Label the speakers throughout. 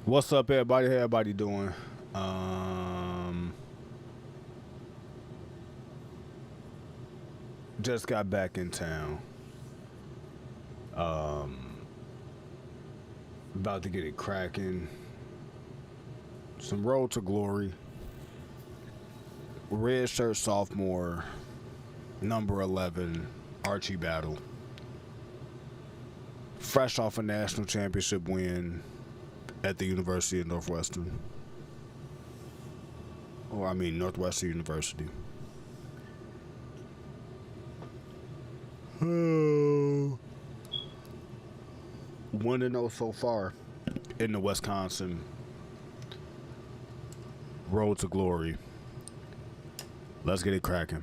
Speaker 1: What's up, everybody? How everybody doing? Just got back in town. About to get it cracking. Some Road to Glory. Red shirt sophomore, number 11, Archie Battle. Fresh off a national championship win at the University of Northwestern. Northwestern University. 1-0 so far in the Wisconsin Road to Glory. Let's get it cracking.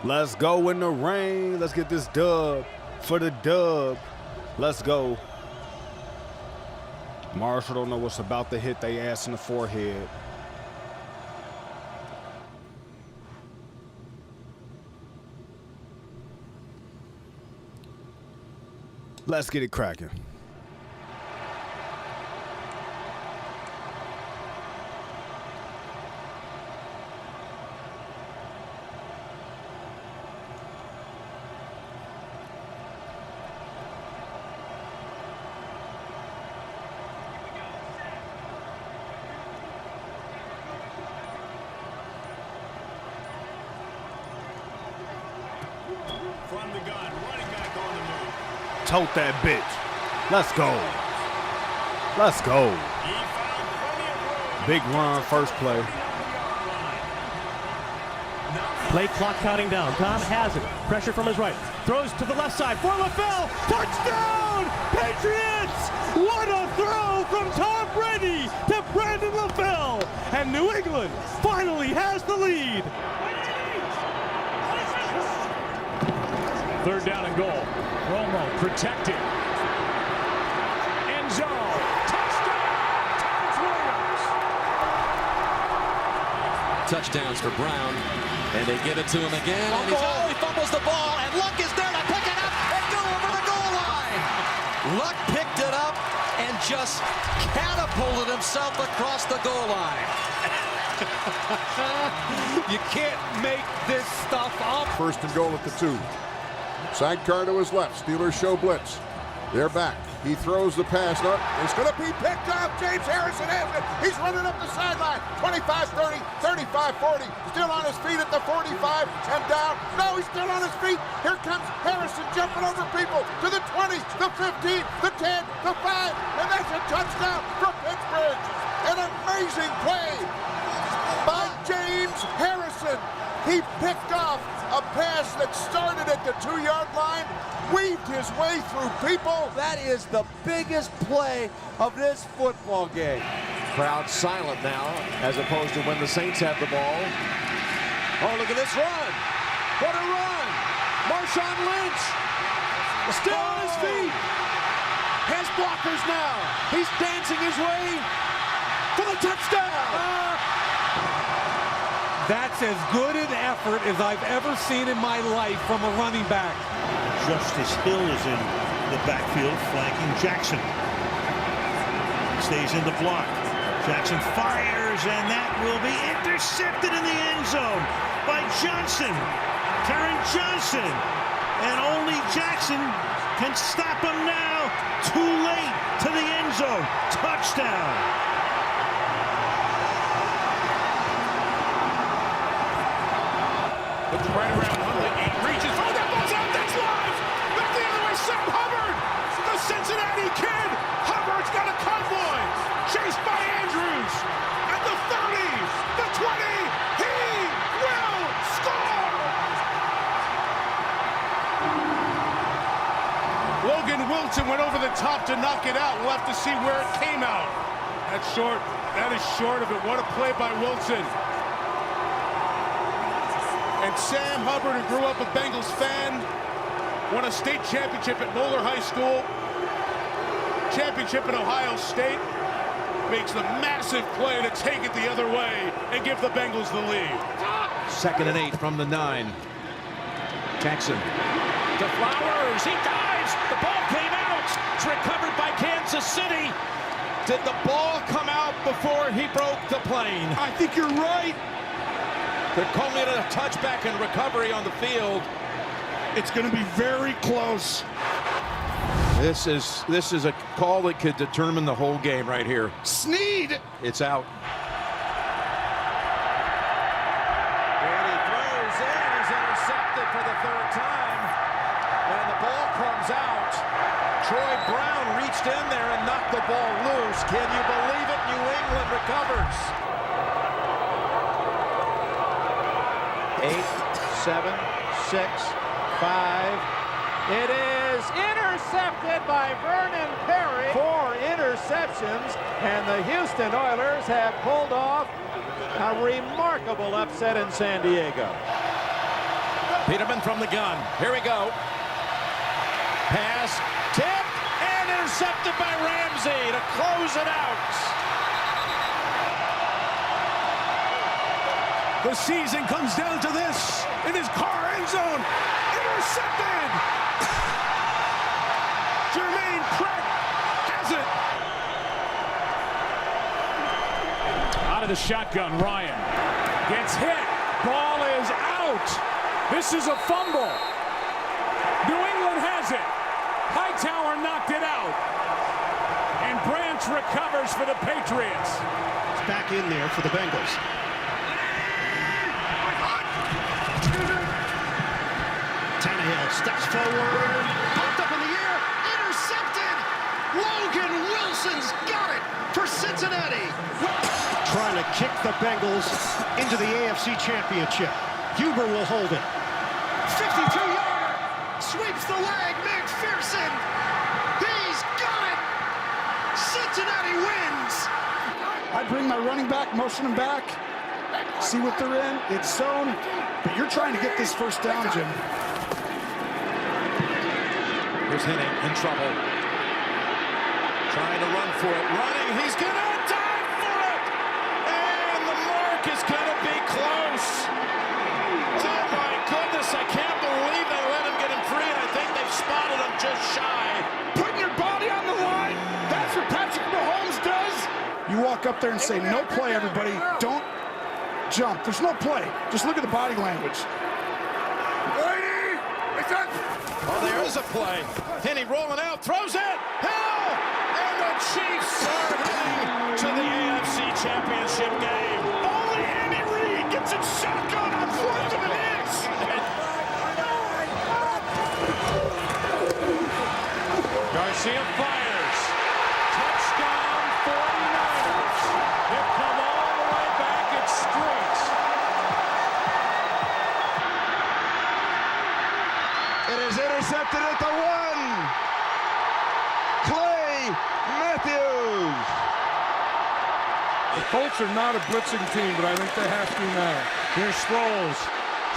Speaker 1: Let's go in the rain. Let's get this dub for the dub. Let's go. Marshall don't know what's about to hit they ass in the forehead. Let's get it cracking.
Speaker 2: From the gun, running back on the move.
Speaker 1: Tote that bitch. Let's go. Let's go. Big run, first play.
Speaker 3: Play clock counting down. Tom has it. Pressure from his right. Throws to the left side for LaFell. Touchdown! Patriots! What a throw from Tom Brady to Brandon LaFell. And New England finally has the lead.
Speaker 2: Third down and goal. Romo protected. End zone. Touchdown! Terrence Williams.
Speaker 4: Touchdowns for Brown. And they give it to him again. And he fumbles the ball. And Luck is there to pick it up and go over the goal line. Luck picked it up and just catapulted himself across the goal line.
Speaker 5: You can't make this stuff up.
Speaker 6: First and goal at the 2. Sidecar to his left. Steelers show blitz. They're back. He throws the pass. No, it's going to be picked up. James Harrison has it. He's running up the sideline. 25-30, 35-40. Still on his feet at the 45 and down. No, he's still on his feet. Here comes Harrison jumping over people to the 20, the 15, the 10, the 5. And that's a touchdown for Pittsburgh. An amazing play by James Harrison. He picked off a pass that started at the 2-yard line, weaved his way through people.
Speaker 5: That is the biggest play of this football game.
Speaker 4: Crowd silent now, as opposed to when the Saints have the ball. Oh, look at this run. What a run. Marshawn Lynch still on his feet. Has blockers now. He's dancing his way for the touchdown.
Speaker 5: That's as good an effort as I've ever seen in my life from a running back.
Speaker 7: Justice Hill is in the backfield, flanking Jackson. Stays in the block. Jackson fires, and that will be intercepted in the end zone by Johnson. Taron Johnson. And only Jackson can stop him now. Too late to the end zone. Touchdown.
Speaker 2: Looking right around Huntley. He reaches. Oh, that ball's out. That's live. Back the other way. Sam Hubbard. The Cincinnati Kid. Hubbard's got a convoy. Chased by Andrews. At the 30. The 20. He will score. Logan Wilson went over the top to knock it out. We'll have to see where it came out. That's short. That is short of it. What a play by Wilson. And Sam Hubbard, who grew up a Bengals fan, won a state championship at Moeller High School, championship at Ohio State, makes the massive play to take it the other way and give the Bengals the lead.
Speaker 4: 2nd and 8 from the 9. Jackson to Flowers. He dives. The ball came out. It's recovered by Kansas City. Did the ball come out before he broke the plane?
Speaker 2: I think you're right.
Speaker 4: They're calling it a touchback and recovery on the field.
Speaker 2: It's going to be very close.
Speaker 4: This is a call that could determine the whole game right here.
Speaker 2: Snead.
Speaker 4: It's out. And he throws in. He's intercepted for the 3rd time. And the ball comes out. Troy Brown reached in there and knocked the ball loose. Can you believe it? New England recovers. 8, 7, 6, 5. It is intercepted by Vernon Perry. 4 interceptions, and the Houston Oilers have pulled off a remarkable upset in San Diego. Peterman from the gun. Here we go. Pass, tipped, and intercepted by Ramsey to close it out.
Speaker 2: The season comes down to this. In his car end zone. Intercepted. Jermaine Pratt has it. Out of the shotgun, Ryan gets hit. Ball is out. This is a fumble. New England has it. Hightower knocked it out. And Branch recovers for the Patriots.
Speaker 3: It's back in there for the Bengals. Tannehill steps forward, popped up in the air, intercepted. Logan Wilson's got it for Cincinnati. Trying to kick the Bengals into the AFC Championship. Huber will hold it. 52-yarder, sweeps the leg, McPherson. He's got it. Cincinnati wins.
Speaker 8: I bring my running back, motion him back, see what they're in. It's zone, but you're trying to get this first down, Jim.
Speaker 4: Here's Henning in trouble. Trying to run for it. Running. He's going to dive for it. And the mark is going to be close. Oh, my goodness. I can't believe they let him get him free. And I think they've spotted him just shy.
Speaker 8: Putting your body on the line. That's what Patrick Mahomes does. You walk up there and say, no play, everybody. Don't jump. There's no play. Just look at the body language.
Speaker 4: Oh, there is a play. Henny rolling out, throws it. Hill! And the Chiefs are heading to the AFC Championship game. Only Andy Reid gets it shotgun on 4th and an inch.
Speaker 2: Garcia fires. Touchdown 49ers. They've come all the way back. It's straight.
Speaker 9: It is intercepted at the 1. Clay Matthews.
Speaker 8: The Colts are not a blitzing team, but I think they have to now.
Speaker 3: Here's Sproles.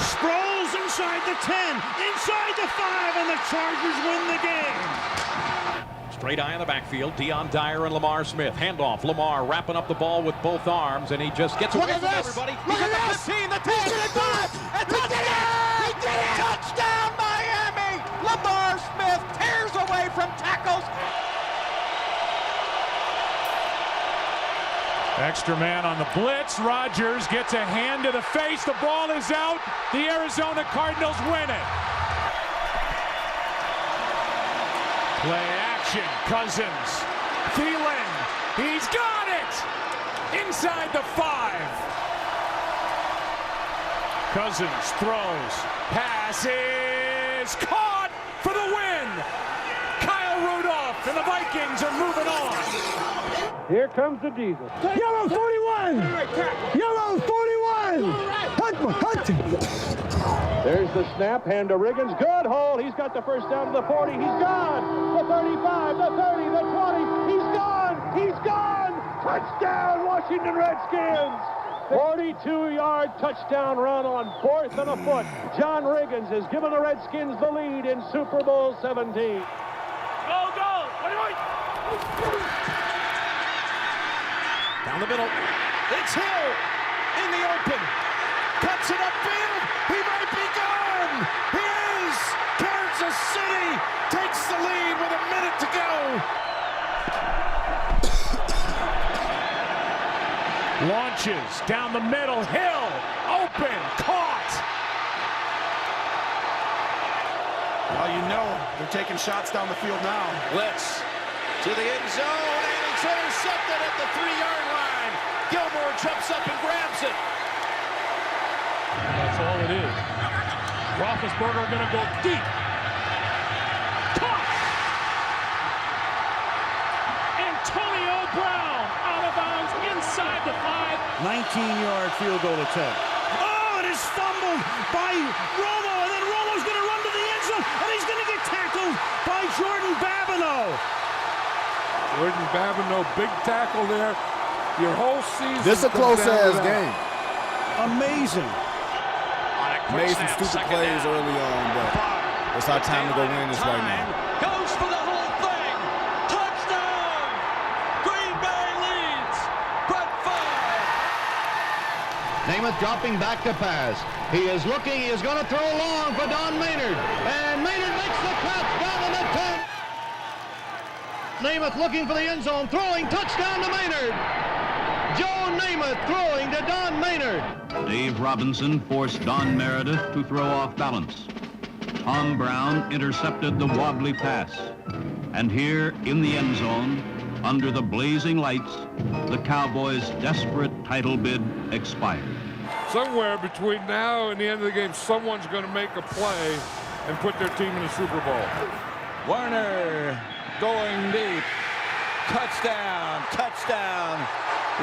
Speaker 3: Sproles inside the 10, inside the 5, and the Chargers win the game.
Speaker 10: Straight eye in the backfield. Dion Dyer and Lamar Smith. Handoff. Lamar wrapping up the ball with both arms, and he just gets away from everybody.
Speaker 4: Look at the 15, the 10, the 5, and touchdown! He did it! Touchdown, Miami! Lamar Smith tears away from tackles.
Speaker 2: Extra man on the blitz. Rodgers gets a hand to the face. The ball is out. The Arizona Cardinals win it. Play action. Cousins. Thielen. He's got it! Inside the 5. Cousins throws. Pass is caught for the win. Kyle Rudolph and the Vikings are moving on.
Speaker 8: Here comes the diesel. Yellow 41! Yellow 41! Hunt! There's the snap, hand to Riggins. Good hold. He's got the first down to the 40. He's gone. The 35, the 30, the 20. He's gone. He's gone.
Speaker 3: Touchdown, Washington Redskins! 42-yard touchdown run on 4th and a foot. John Riggins has given the Redskins the lead in Super Bowl 17. Go, go! Wait!
Speaker 4: Down the middle. It's Hill in the open. Cuts it upfield. He might be gone. He is. Kansas City takes the lead with a minute to go.
Speaker 3: Launches down the middle. Hill open. Caught.
Speaker 8: Well, you know they're taking shots down the field now.
Speaker 4: Blitz to the end zone, and it's intercepted at the 3-yard line. Gilmore jumps up and grabs it.
Speaker 3: That's all it is. Roethlisberger going to go deep. Caught. Antonio Brown out of bounds inside the 5.
Speaker 7: 19-yard field goal attempt. Oh, it is fumbled by Romo, and then Romo's going to run to the end zone, and he's going to get tackled by Jordan Babineau.
Speaker 5: Jordan Babineau, big tackle there. Your whole season.
Speaker 1: This is a close-ass game.
Speaker 7: Amazing.
Speaker 1: Made some stupid plays early on, but it's our time to go win this right now.
Speaker 10: Goes for the whole thing. Touchdown. Green Bay leads. Brett Favre.
Speaker 11: Namath dropping back to pass. He is looking. He is going to throw long for Don Maynard. And Maynard makes the catch down in the 10. Namath looking for the end zone. Throwing touchdown to Maynard. Joe Namath throwing to Don Maynard.
Speaker 12: Dave Robinson forced Don Meredith to throw off balance. Tom Brown intercepted the wobbly pass. And here in the end zone, under the blazing lights, the Cowboys' desperate title bid expired.
Speaker 5: Somewhere between now and the end of the game, someone's going to make a play and put their team in the Super Bowl.
Speaker 4: Warner going deep. Touchdown, touchdown.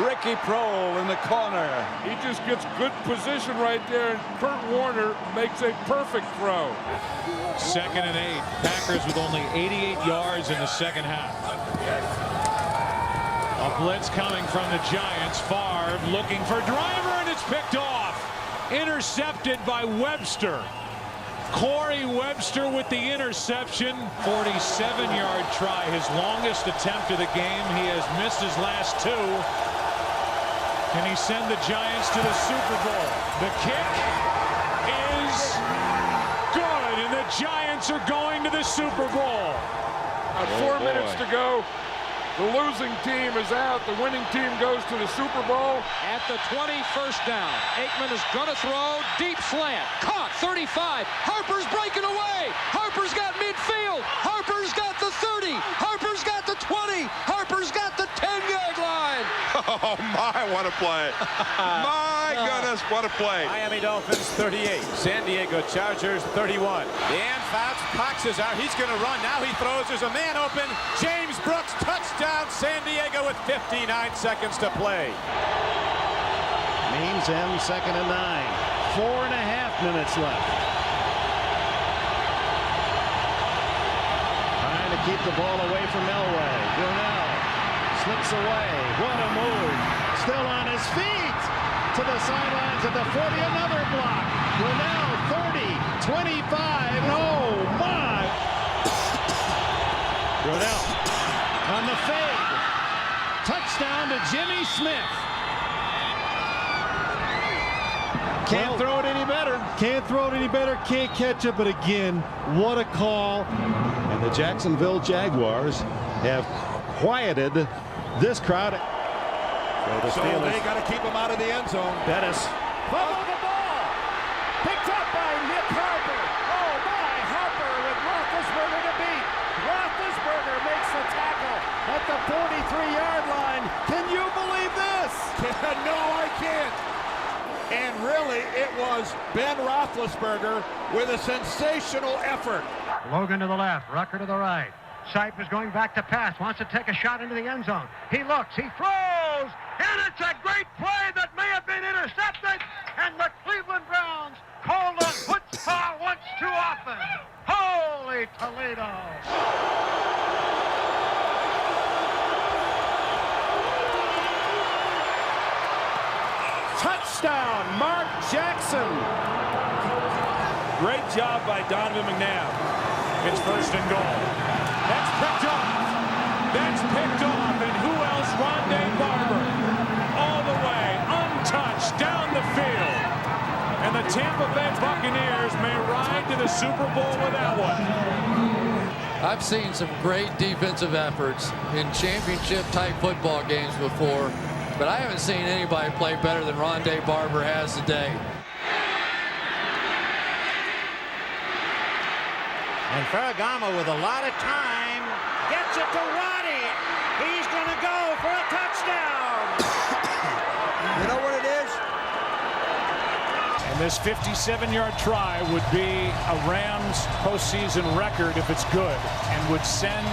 Speaker 4: Ricky Prohl in the corner.
Speaker 5: He just gets good position right there, and Kurt Warner makes a perfect throw.
Speaker 10: 2nd and 8. Packers with only 88 yards in the second half. A blitz coming from the Giants. Favre looking for Driver, and it's picked off. Intercepted by Webster. Corey Webster with the interception. 47-yard try, his longest attempt of the game. He has missed his last 2. Can he send the Giants to the Super Bowl? The kick is good, and the Giants are going to the Super Bowl.
Speaker 5: 4 minutes to go. The losing team is out. The winning team goes to the Super Bowl.
Speaker 10: At the 20, first down. Aikman is going to throw. Deep slant. Caught. 35. Harper's breaking away. Harper's got midfield. Harper's got the 30. Harper's got the 20. Harper's got the 10-yard line.
Speaker 9: Oh, my, what a play. My goodness, what a play.
Speaker 4: Miami Dolphins 38. San Diego Chargers 31. Dan Fouts boxes out. He's going to run. Now he throws. There's a man open. James Brooks, touchdown. San Diego with 59 seconds to play.
Speaker 3: Means end 2nd and 9. 4.5 minutes left. Trying to keep the ball away from Elway. Brunell slips away. What a move. Still on his feet. To the sidelines at the 40. Another block. Brunell 30. 25. Oh, my. Brunell on the fade. Touchdown to Jimmy Smith. Can't throw it any better.
Speaker 5: Can't throw it any better. Can't catch it. But again, what a call.
Speaker 3: And the Jacksonville Jaguars have quieted this crowd.
Speaker 4: So they got to keep him out of the end zone.
Speaker 3: Bettis.
Speaker 8: Follow the ball. Picked up by Nick Harper. Oh, my. Harper with Roethlisberger to beat. Roethlisberger makes the tackle at the 43-yard line. Can you believe this?
Speaker 2: No, I can't. And really, it was Ben Roethlisberger with a sensational effort.
Speaker 13: Logan to the left, Rucker to the right. Sipe is going back to pass, wants to take a shot into the end zone. He looks, he throws, and it's a great play that may have been intercepted, and the Cleveland Browns called a chutzpah once too often. Holy Toledo!
Speaker 8: Touchdown, Mark Jackson.
Speaker 3: Great job by Donovan McNabb. It's first and goal. That's picked off. That's picked off. And who else? Rondé Barber. All the way, untouched, down the field. And the Tampa Bay Buccaneers may ride to the Super Bowl with that one.
Speaker 14: I've seen some great defensive efforts in championship-type football games before, but I haven't seen anybody play better than Rondé Barber has today.
Speaker 8: And Ferragamo with a lot of time gets it to Roddy. He's going to go for a touchdown.
Speaker 4: You know what it is?
Speaker 3: And this 57-yard try would be a Rams postseason record if it's good, and would send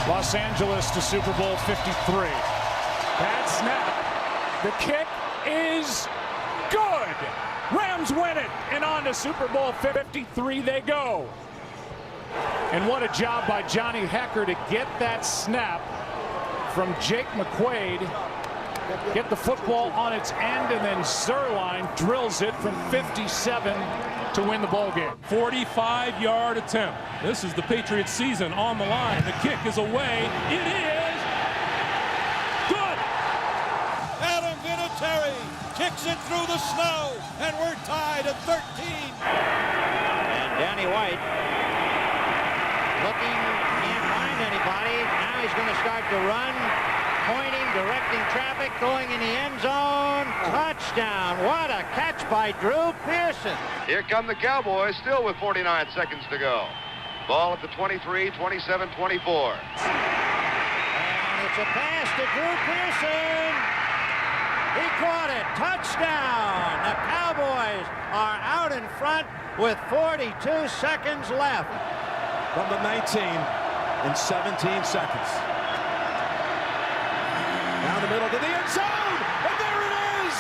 Speaker 3: Los Angeles to Super Bowl 53. Bad snap. The kick is good. Rams win it, and on to Super Bowl 53 they go. And what a job by Johnny Hekker to get that snap from Jake McQuaid. Get the football on its end, and then Zuerlein drills it from 57 to win the ball game.
Speaker 15: 45-yard attempt. This is the Patriots season on the line. The kick is away. It is good.
Speaker 16: Adam Vinatieri kicks it through the snow, and we're tied at 13.
Speaker 8: And Danny White looking, can't find anybody. Now he's going to start to run. Pointing, directing traffic, going in the end zone. Touchdown. What a catch by Drew Pearson.
Speaker 17: Here come the Cowboys, still with 49 seconds to go. Ball at the 23, 27, 24.
Speaker 8: And it's a pass to Drew Pearson. He caught it. Touchdown. The Cowboys are out in front with 42 seconds left.
Speaker 4: From the 19 in 17 seconds. Down the middle to the end zone, and there it is!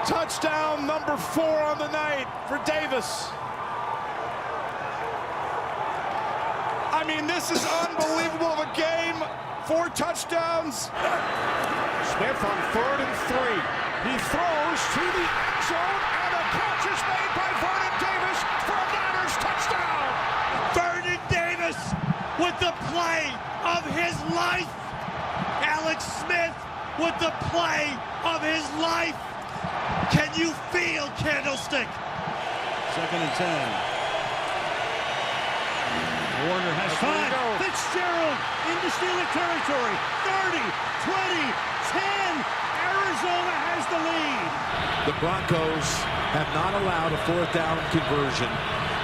Speaker 4: Touchdown number 4 on the night for Davis. I mean, this is unbelievable of a game. 4 touchdowns.
Speaker 8: Smith on 3rd and 3.
Speaker 16: He throws to the end zone, and a catch is made by Vernon Davis for a Niners touchdown. Vernon Davis with the play of his life. Alex Smith with the play of his life. Can you feel, Candlestick?
Speaker 7: 2nd and 10. Warner has 5. Fitzgerald into Steeler territory. 30, 20, 10. Arizona has the lead.
Speaker 4: The Broncos have not allowed a 4th down conversion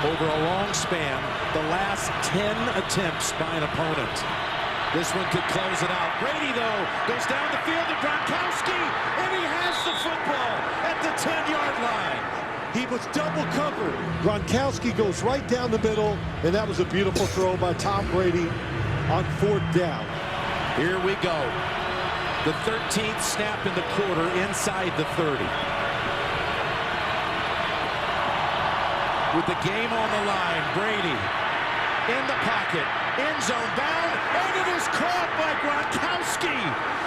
Speaker 4: over a long span, the last 10 attempts by an opponent. This one could close it out. Brady, though, goes down the field to Gronkowski, and he has the football at the 10-yard line.
Speaker 18: He was double covered. Gronkowski goes right down the middle, and that was a beautiful throw by Tom Brady on 4th down.
Speaker 4: Here we go. The 13th snap in the quarter inside the 30. With the game on the line, Brady in the pocket, end zone bound, and it is caught by Gronkowski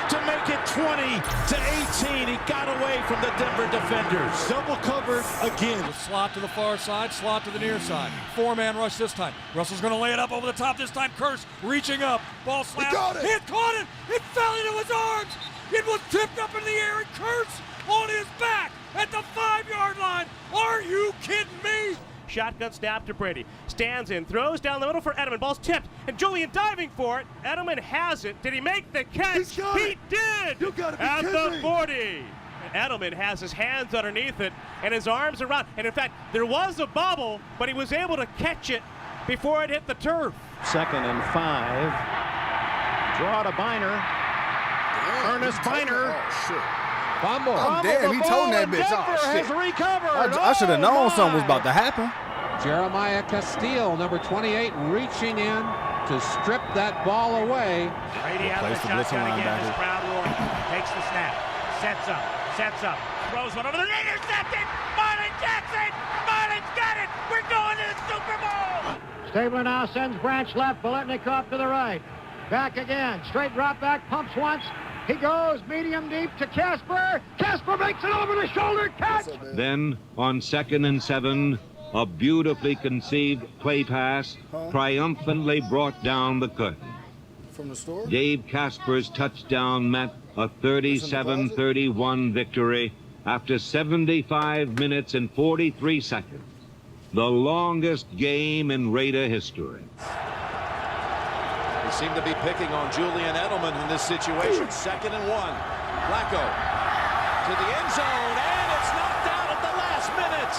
Speaker 4: to make it 20-18. He got away from the Denver defenders.
Speaker 18: Double covered again.
Speaker 16: Slot to the far side, slot to the near side. 4-man rush this time. Russell's going to lay it up over the top this time. Curse reaching up. Ball slapped.
Speaker 18: He got it.
Speaker 16: He caught it. It fell into his arms. It was tipped up in the air, and Kurtz on his back at the 5-yard line. Are you kidding me?
Speaker 3: Shotgun snap to Brady. Stands in, throws down the middle for Edelman. Ball's tipped, and Julian diving for it. Edelman has it. Did he make the catch? He did!
Speaker 18: You gotta be
Speaker 3: at
Speaker 18: kidding
Speaker 3: the
Speaker 18: me.
Speaker 3: 40. Edelman has his hands underneath it and his arms around. And in fact, there was a bobble, but he was able to catch it before it hit the turf.
Speaker 8: 2nd and 5. Draw to Biner. Ernest Biner.
Speaker 1: Oh, shit.
Speaker 8: Fumble.
Speaker 1: I'm damn, he told that bitch.
Speaker 8: Denver
Speaker 1: Oh, shit.
Speaker 8: has recovered.
Speaker 1: I should have known something was about to happen.
Speaker 19: Jeremiah Castile, number 28, reaching in to strip that ball away.
Speaker 13: Brady out of the shotgun again. This crowd roaring. Takes the snap. Sets up. Throws one over the intercepted. Marlon Jackson. Marlon's got it. We're going to the Super Bowl. Stabler now sends Branch left, Biletnikoff to the right. Back again, straight drop back, pumps once. He goes medium deep to Casper. Casper makes it over the shoulder catch.
Speaker 12: Then, on 2nd and 7, a beautifully conceived play pass triumphantly brought down the curtain.
Speaker 1: From the store?
Speaker 12: Dave Casper's touchdown meant a 37-31 victory after 75 minutes and 43 seconds. The longest game in Raider history.
Speaker 4: They seem to be picking on Julian Edelman in this situation. 2nd and 1. Flacco to the end zone, and it's knocked out at the last minute.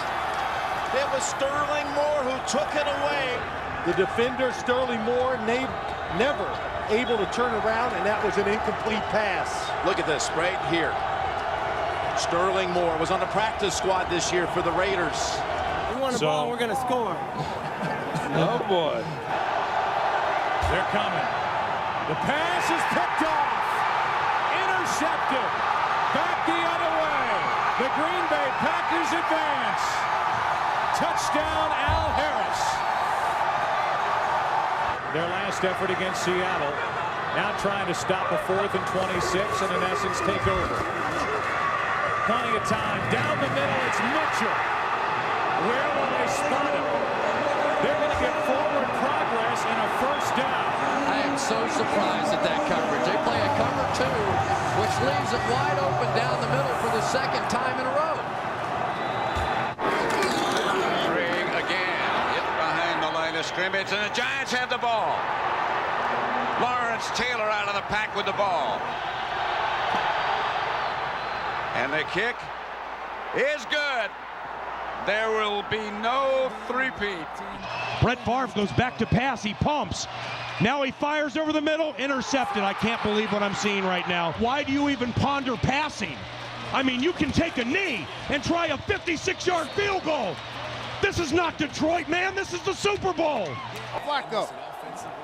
Speaker 4: It was Sterling Moore who took it away.
Speaker 18: The defender, Sterling Moore, never able to turn around, and that was an incomplete pass.
Speaker 4: Look at this right here. Sterling Moore was on the practice squad this year for the Raiders.
Speaker 3: We want a ball, we're going to score.
Speaker 5: Oh, boy.
Speaker 10: They're coming. The pass is picked off. Intercepted. Back the other way. The Green Bay Packers advance. Touchdown, Al Harris. Their last effort against Seattle. Now trying to stop a 4th and 26 and in essence take over. Plenty of time. Down the middle, it's Mitchell. Where will they spot him? They're going to get forward progress and a first down.
Speaker 14: I am so surprised at that coverage. They play a cover 2, which leaves it wide open down the middle for the 2nd time in a row.
Speaker 9: Ring again. Hit behind the line of scrimmage, and the Giants have the ball. Lawrence Taylor out of the pack with the ball. And the kick is good. There will be no three-peat.
Speaker 15: Brett Favre goes back to pass. He pumps. Now he fires over the middle. Intercepted. I can't believe what I'm seeing right now. Why do you even ponder passing? I mean, you can take a knee and try a 56-yard field goal. This is not Detroit, man. This is the Super Bowl.
Speaker 16: Flacco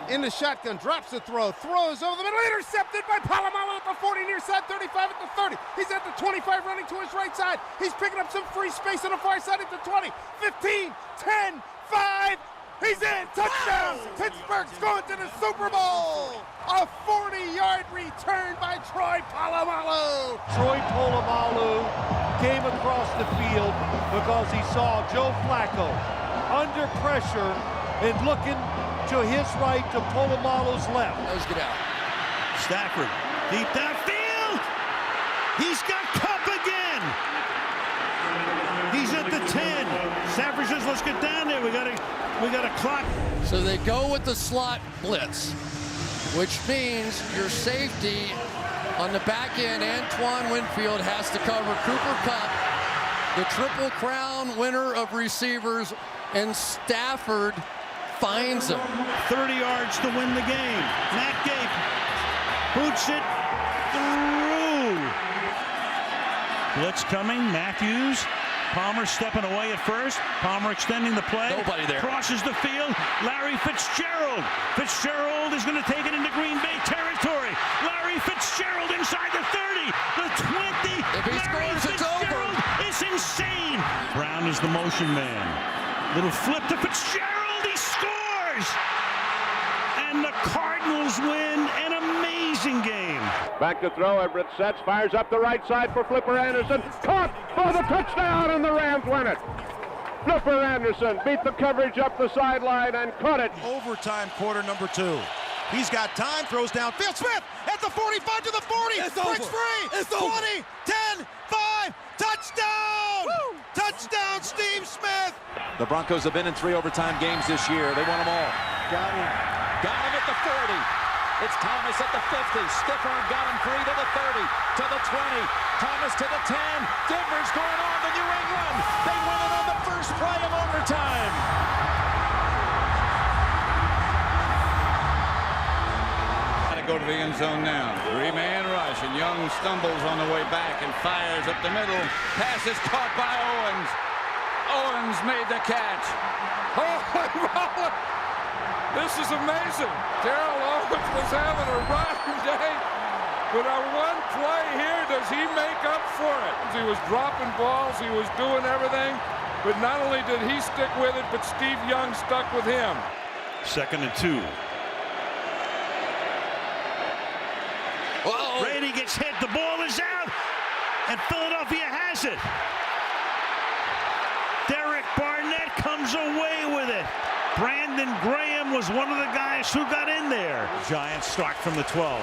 Speaker 16: in the shotgun, drops the throw, throws over the middle, intercepted by Polamalu at the 40, near side 35 at the 30. He's at the 25 running to his right side. He's picking up some free space on the far side at the 20, 15, 10, 5. He's in, touchdown! Pittsburgh's going to the Super Bowl! A 40-yard return by Troy Polamalu!
Speaker 18: Troy Polamalu came across the field because he saw Joe Flacco under pressure and looking to his right to Polamalu's left.
Speaker 14: Let's get out.
Speaker 7: Stafford deep downfield. He's got Kupp again. He's at the 10. Stafford says, "Let's get down there. We got a clock."
Speaker 14: So they go with the slot blitz, which means your safety on the back end, Antoine Winfield, has to cover Cooper Kupp, the Triple Crown winner of receivers, and Stafford finds him.
Speaker 7: 30 yards to win the game. Matt Gay boots it through. Blitz coming. Matthews. Palmer stepping away at first. Palmer extending the play.
Speaker 14: Nobody there.
Speaker 7: Crosses the field. Larry Fitzgerald. Fitzgerald is going to take it into Green Bay territory. Larry Fitzgerald inside the 30, the 20.
Speaker 14: If he scores, it's over.
Speaker 7: It's insane. Brown is the motion man. Little flip to Fitzgerald. He scores! And the Cardinals win an amazing game.
Speaker 17: Back to throw. Everett sets, fires up the right side for Flipper Anderson. Caught for the touchdown, and the Rams win it. Flipper Anderson beat the coverage up the sideline and caught it.
Speaker 16: Overtime, quarter number 2. He's got time, throws downfield. Smith at the 45 to the 40. Breaks free. It's 20, 10, 5, touchdown! Woo! Touchdown, Steve Smith!
Speaker 4: The Broncos have been in 3 overtime games this year. They won them all.
Speaker 18: Got him.
Speaker 4: Got him at the 40. It's Thomas at the 50. Stiffer got him free to the 30, to the 20. Thomas to the 10. Denver's going on to New England. They win it on the first play of overtime.
Speaker 9: Go to the end zone now. 3-man rush, and Young stumbles on the way back and fires up the middle. Pass is caught by Owens. Owens made the catch.
Speaker 5: Oh, this is amazing. Terrell Owens was having a rough day, but on one play here, does he make up for it? He was dropping balls, he was doing everything, but not only did he stick with it, but Steve Young stuck with him.
Speaker 7: 2nd and 2.
Speaker 14: Whoa.
Speaker 7: Brady gets hit. The ball is out. And Philadelphia has it. Derek Barnett comes away with it. Brandon Graham was one of the guys who got in there. Giants start from the 12.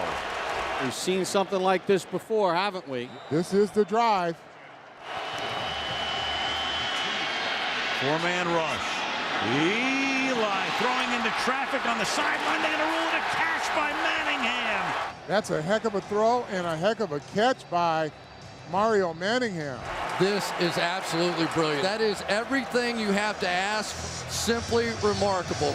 Speaker 19: We've seen something like this before, haven't we?
Speaker 20: This is the drive.
Speaker 7: 4-man rush. Eli throwing into traffic on the sideline. They're going to rule it a catch by Manningham.
Speaker 20: That's a heck of a throw and a heck of a catch by Mario Manningham.
Speaker 14: This is absolutely brilliant. That is everything you have to ask. Simply remarkable.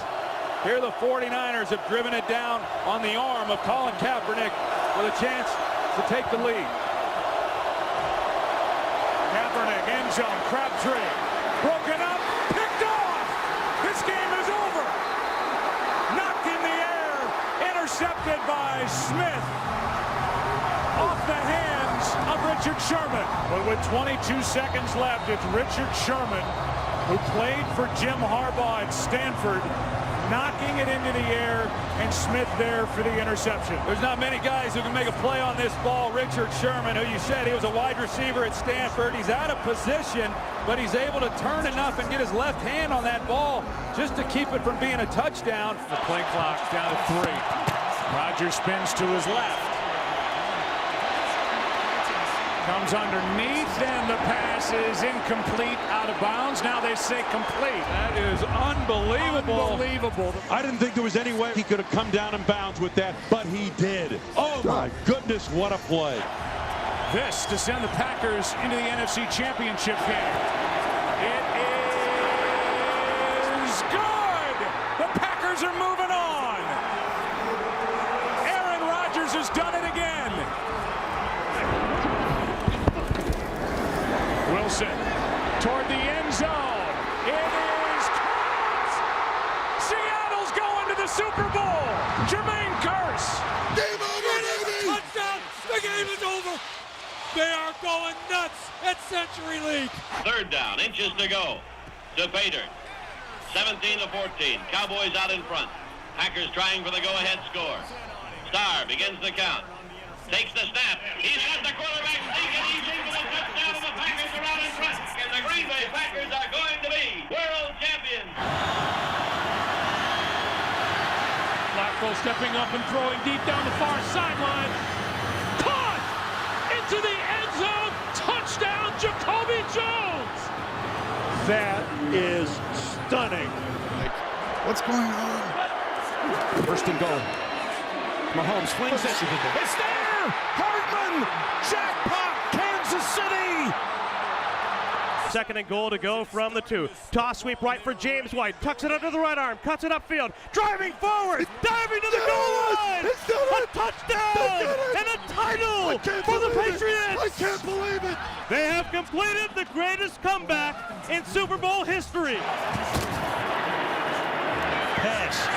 Speaker 5: Here the 49ers have driven it down on the arm of Colin Kaepernick with a chance to take the lead. Kaepernick, end zone, Crabtree, broken up, picked off. This game is over. Knocked in the air, intercepted by Smith. Off the hands of Richard Sherman. But with 22 seconds left, it's Richard Sherman, who played for Jim Harbaugh at Stanford, knocking it into the air, and Smith there for the interception. There's not many guys who can make a play on this ball. Richard Sherman, who you said he was a wide receiver at Stanford, he's out of position, but he's able to turn enough and get his left hand on that ball just to keep it from being a touchdown. The play clock's down to 3. Rodgers spins to his left. Comes underneath, and the pass is incomplete, out of bounds. Now they say complete. That is unbelievable. Unbelievable.
Speaker 15: I didn't think there was any way he could have come down in bounds with that, but he did. Oh, my goodness, what a play.
Speaker 5: This to send the Packers into the NFC Championship game. It is good. The Packers are moving on. Aaron Rodgers has done it again. Wilson toward the end zone. It is caught. Seattle's going to the Super Bowl. Jermaine Kearse.
Speaker 16: Game over, baby! Touchdown! The game is over! They are going nuts at CenturyLink.
Speaker 11: 3rd down, inches to go. To Bader. 17-14. Cowboys out in front. Packers trying for the go-ahead score. Starr begins the count. Takes the snap. He's got the quarterback sneaking. He's in for the touchdown, and the Packers are out in front. And the Green Bay Packers are going to be world champions.
Speaker 5: Flacco stepping up and throwing deep down the far sideline. Caught into the end zone. Touchdown, Jacoby Jones.
Speaker 7: That is stunning.
Speaker 20: What's going on?
Speaker 3: 1st and goal. Mahomes flings it. It's there! Hardman! Jackpot! Kansas City! 2nd and goal to go from the 2. Toss sweep right for James White. Tucks it under the right arm. Cuts it upfield. Driving forward. Diving to the goal line! A touchdown! And a title for the Patriots!
Speaker 20: I can't believe it!
Speaker 3: They have completed the greatest comeback in Super Bowl history.
Speaker 7: Pass.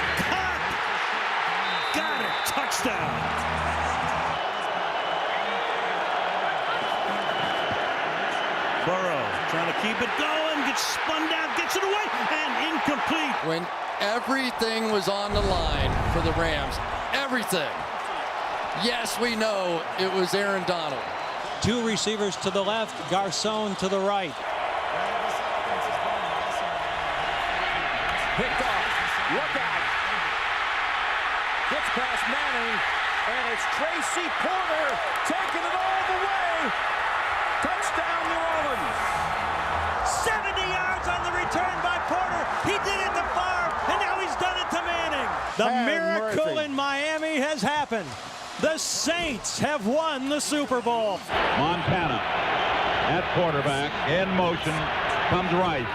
Speaker 7: Got it. Touchdown. Burrow trying to keep it going. Gets spun down. Gets it away. And incomplete.
Speaker 14: When everything was on the line for the Rams, everything. Yes, we know it was Aaron Donald.
Speaker 21: 2 receivers to the left, Garcon to the right.
Speaker 5: Picked off. Look out. Gets past Manning, and it's Tracy Porter taking it all the way. Touchdown, New Orleans.
Speaker 21: 70 yards on the return by Porter. He did it to Favre, and now he's done it to Manning. The miracle in Miami has happened. The Saints have won the Super Bowl.
Speaker 12: Montana at quarterback, in motion, comes right.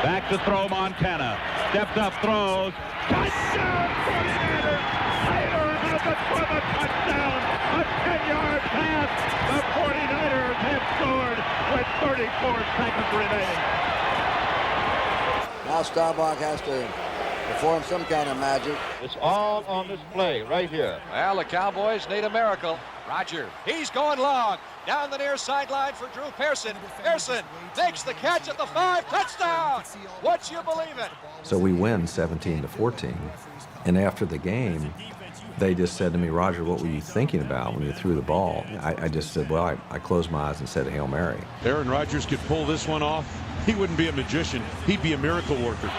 Speaker 12: Back to throw Montana. Stepped up, throws. Touchdown, 49ers! Taylor is up for the touchdown. A 10-yard pass. The 49ers have scored with 34 seconds remaining.
Speaker 22: Now Staubach has to
Speaker 6: perform some kind of magic.
Speaker 4: It's all on this play right here. Well, the Cowboys need a miracle. Roger, he's going long. Down the near sideline for Drew Pearson. Pearson makes the catch at the 5. Touchdown! What you believe it?
Speaker 22: So we win 17-14. And after the game, they just said to me, Roger, what were you thinking about when you threw the ball? I just said, well, I closed my eyes and said Hail Mary.
Speaker 10: Aaron Rodgers could pull this one off. He wouldn't be a magician. He'd be a miracle worker.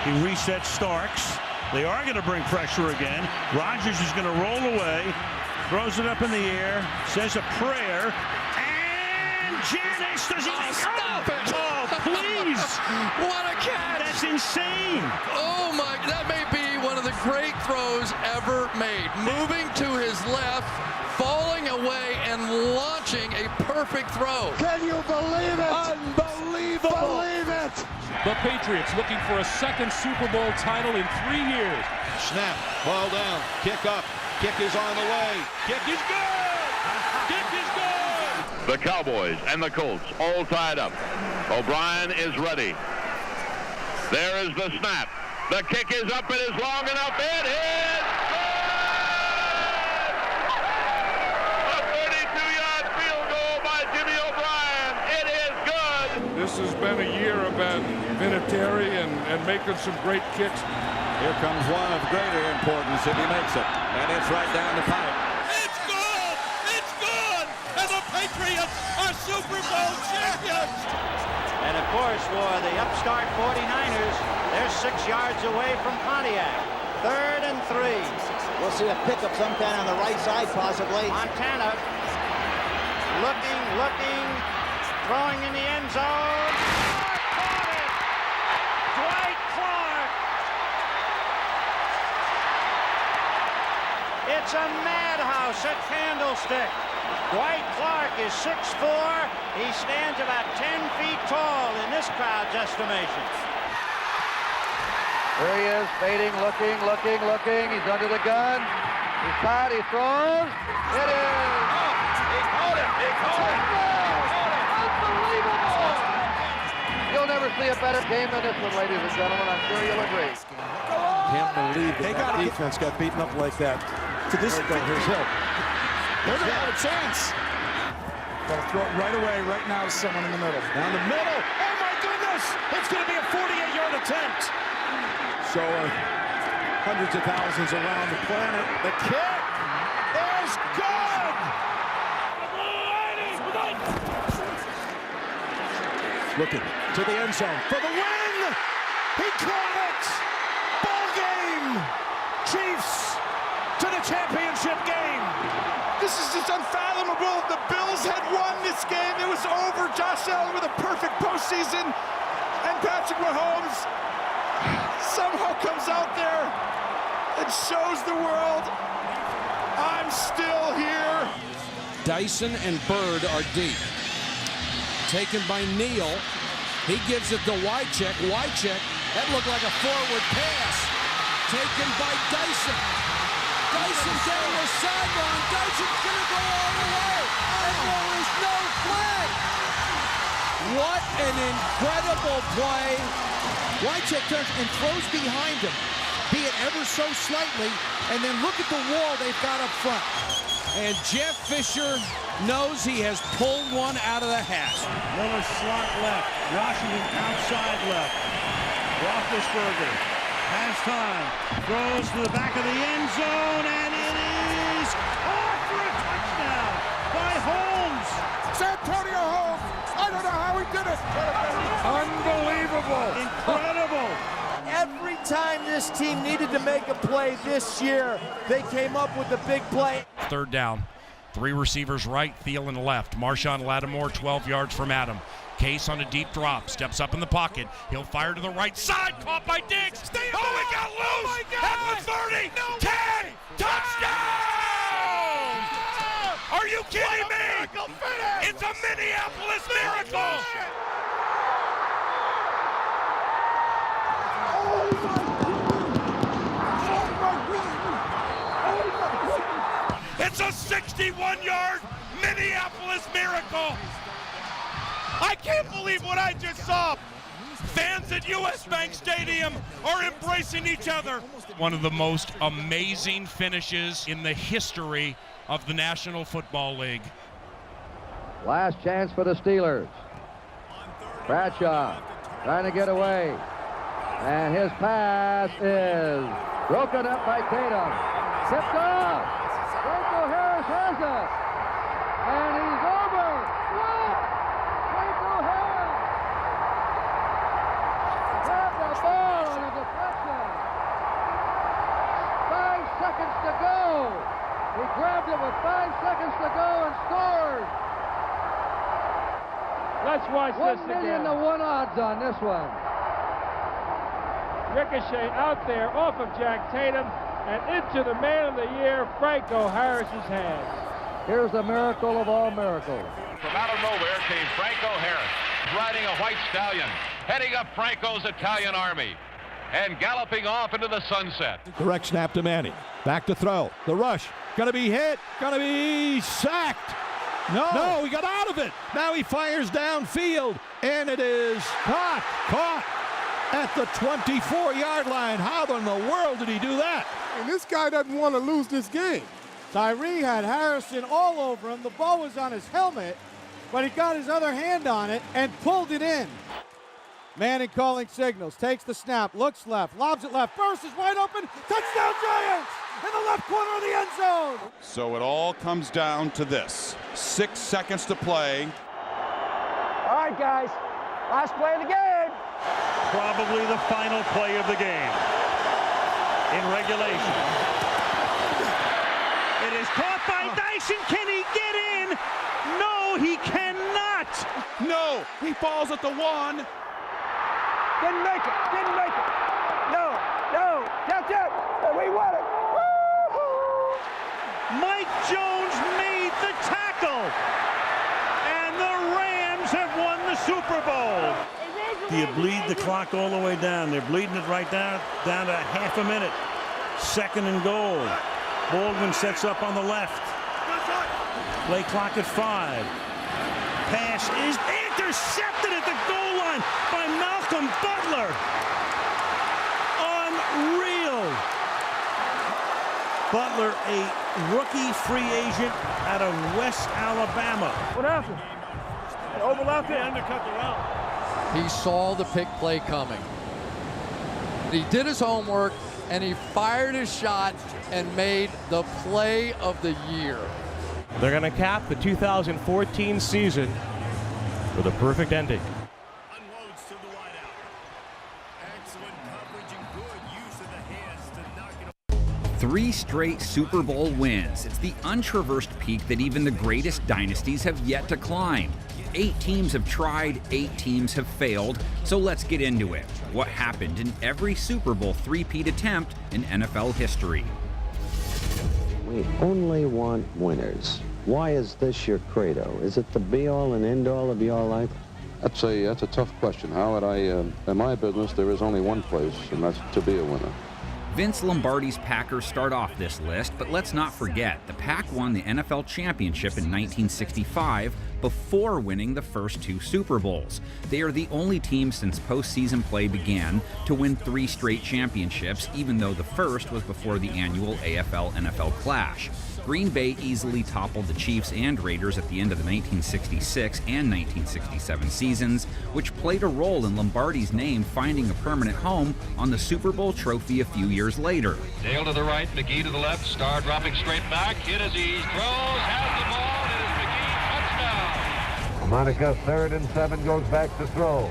Speaker 7: He resets Starks. They are going to bring pressure again. Rodgers is going to roll away, throws it up in the air, says a prayer, and Janis does he
Speaker 14: stop it!
Speaker 7: Oh, please!
Speaker 14: What a catch!
Speaker 7: That's insane!
Speaker 14: Oh my, that may be one of the great throws ever made. Moving to his left, falling away, and launching a perfect throw.
Speaker 16: Can you believe it?
Speaker 14: Unbelievable!
Speaker 16: Believe it!
Speaker 10: The Patriots looking for a second Super Bowl title in 3 years.
Speaker 4: Snap, ball down, kick up, kick is on the way, kick is good! Kick is good!
Speaker 11: The Cowboys and the Colts all tied up. O'Brien is ready. There is the snap. The kick is up. It is long enough. It is good! A 32-yard field goal by Jimmy O'Brien. It is good!
Speaker 5: This has been a year about Vinatieri and making some great kicks.
Speaker 9: Here comes one of greater importance if he makes it. And it's right down the pipe.
Speaker 16: It's good! It's good! And the Patriots are Super Bowl champions!
Speaker 8: And of course, for the upstart 49ers, they're 6 yards away from Pontiac. 3rd and 3.
Speaker 6: We'll see a pickup sometime on the right side, possibly.
Speaker 8: Montana looking, throwing in the end zone. Caught it! Dwight Clark! It's a madhouse at Candlestick. Dwight Clark is 6'4". He stands about 10 feet tall in this crowd's estimation.
Speaker 6: There he is, fading, looking. He's under the gun. He's caught, he throws. It is!
Speaker 16: He caught it!
Speaker 6: Unbelievable! You'll never see a better game than this one, ladies and gentlemen. I'm sure you'll agree.
Speaker 18: Can't believe that defense got beaten up like that. To this, here's Hill.
Speaker 16: There's a chance.
Speaker 18: Gotta throw it right away, right now to someone in the middle.
Speaker 16: Down the middle. Oh my goodness! It's going to be a 48-yard attempt.
Speaker 18: So hundreds of thousands around the planet.
Speaker 16: The kick is good.
Speaker 18: Looking to the end zone for the win.
Speaker 16: He caught it. Ball game. Chiefs to the championship game. This is just unfathomable. The Bills had won this game. It was over. Josh Allen with a perfect postseason. And Patrick Mahomes somehow comes out there and shows the world, I'm still here.
Speaker 23: Dyson and Bird are deep. Taken by Neal. He gives it to Wycheck. Wycheck, that looked like a forward pass. Taken by Dyson. Dyson down the sideline. Dyson's going to go all the way. And there is no flag. What an incredible play. Wycheck turns and throws behind him, be it ever so slightly, and then look at the wall they've got up front. And Jeff Fisher knows he has pulled one out of the hat.
Speaker 7: Miller slot left. Washington outside left. Roethlisberger has time. Throws to the back of the end zone, and it is caught for a touchdown by Holmes.
Speaker 16: Santonio Holmes. I don't know how he did it.
Speaker 5: Unbelievable.
Speaker 7: Incredible.
Speaker 24: Every time this team needed to make a play this year, they came up with a big play.
Speaker 25: 3rd down. 3 receivers right, Thielen left. Marshawn Lattimore 12 yards from Adam. Case on a deep drop, steps up in the pocket. He'll fire to the right side, caught by Diggs. He got loose at the 30, 10, touchdown! Are you kidding me? It's a Minneapolis miracle! It's a 61-yard Minneapolis miracle. I can't believe what I just saw. Fans fans at US Bank Stadium are embracing each other. One of the most amazing finishes in the history of the National Football League.
Speaker 6: Last chance for the Steelers. Bradshaw trying to get away. And his pass is broken up by Tatum. Tipped off. Franco Harris has it. And he's over. What? Franco Harris grabbed the ball on a deflection. 5 seconds to go. He grabbed it with 5 seconds to go and scored.
Speaker 8: Let's watch this again.
Speaker 6: 1,000,000 to 1 odds on this one.
Speaker 8: Ricochet out there off of Jack Tatum and into the Man of the Year, Franco Harris's hands.
Speaker 6: Here's the miracle of all miracles.
Speaker 1: From out of nowhere came Franco Harris, riding a white stallion, heading up Franco's Italian army, and galloping off into the sunset.
Speaker 18: Direct snap to Manning. Back to throw. The rush. Gonna be hit. Gonna be sacked. No, he got out of it. Now he fires downfield, and it is caught at the 24-yard line. How in the world did he do that?
Speaker 20: And this guy doesn't want to lose this game.
Speaker 8: Tyree had Harrison all over him. The ball was on his helmet, but he got his other hand on it and pulled it in. Manning calling signals, takes the snap, looks left, lobs it left, burst is wide open, touchdown Giants in the left corner of the end zone.
Speaker 2: So it all comes down to this. 6 seconds to play.
Speaker 8: All right, guys, last play of the game.
Speaker 3: Probably the final play of the game in regulation. It is caught by Dyson. Can he get in? No, he cannot.
Speaker 2: No, he falls at the 1.
Speaker 8: Didn't make it. No, tap. We won it. Woo-hoo!
Speaker 3: Mike Jones made the tackle, and the Rams have won the Super Bowl. Do you bleed the clock all the way down? They're bleeding it right down to half a minute. 2nd and goal. Baldwin sets up on the left. Play clock at 5. Pass is intercepted at the goal line by Malcolm Butler. Unreal. Butler, a rookie free agent out of West Alabama.
Speaker 8: What happened? They overlapped it, undercut the route.
Speaker 14: He saw the pick play coming. He did his homework, and he fired his shot and made the play of the year.
Speaker 3: They're going to cap the 2014 season with a perfect ending.
Speaker 13: 3 straight Super Bowl wins. It's the untraversed peak that even the greatest dynasties have yet to climb. 8 teams have tried, 8 teams have failed, so let's get into it. What happened in every Super Bowl three-peat attempt in NFL history?
Speaker 17: We only want winners. Why is this your credo? Is it the be-all and end-all of your life?
Speaker 19: That's a tough question, Howard. In my business, there is only one place, and that's to be a winner.
Speaker 13: Vince Lombardi's Packers start off this list, but let's not forget, the Pack won the NFL championship in 1965 before winning the first 2 Super Bowls. They are the only team since postseason play began to win 3 straight championships, even though the first was before the annual AFL-NFL clash. Green Bay easily toppled the Chiefs and Raiders at the end of the 1966 and 1967 seasons, which played a role in Lombardi's name finding a permanent home on the Super Bowl trophy a few years later.
Speaker 1: Dale to the right, McGee to the left, Starr dropping straight back, hit as he throws, has the ball, and it is McGee, touchdown.
Speaker 6: Monica 3rd and 7 goes back to throw.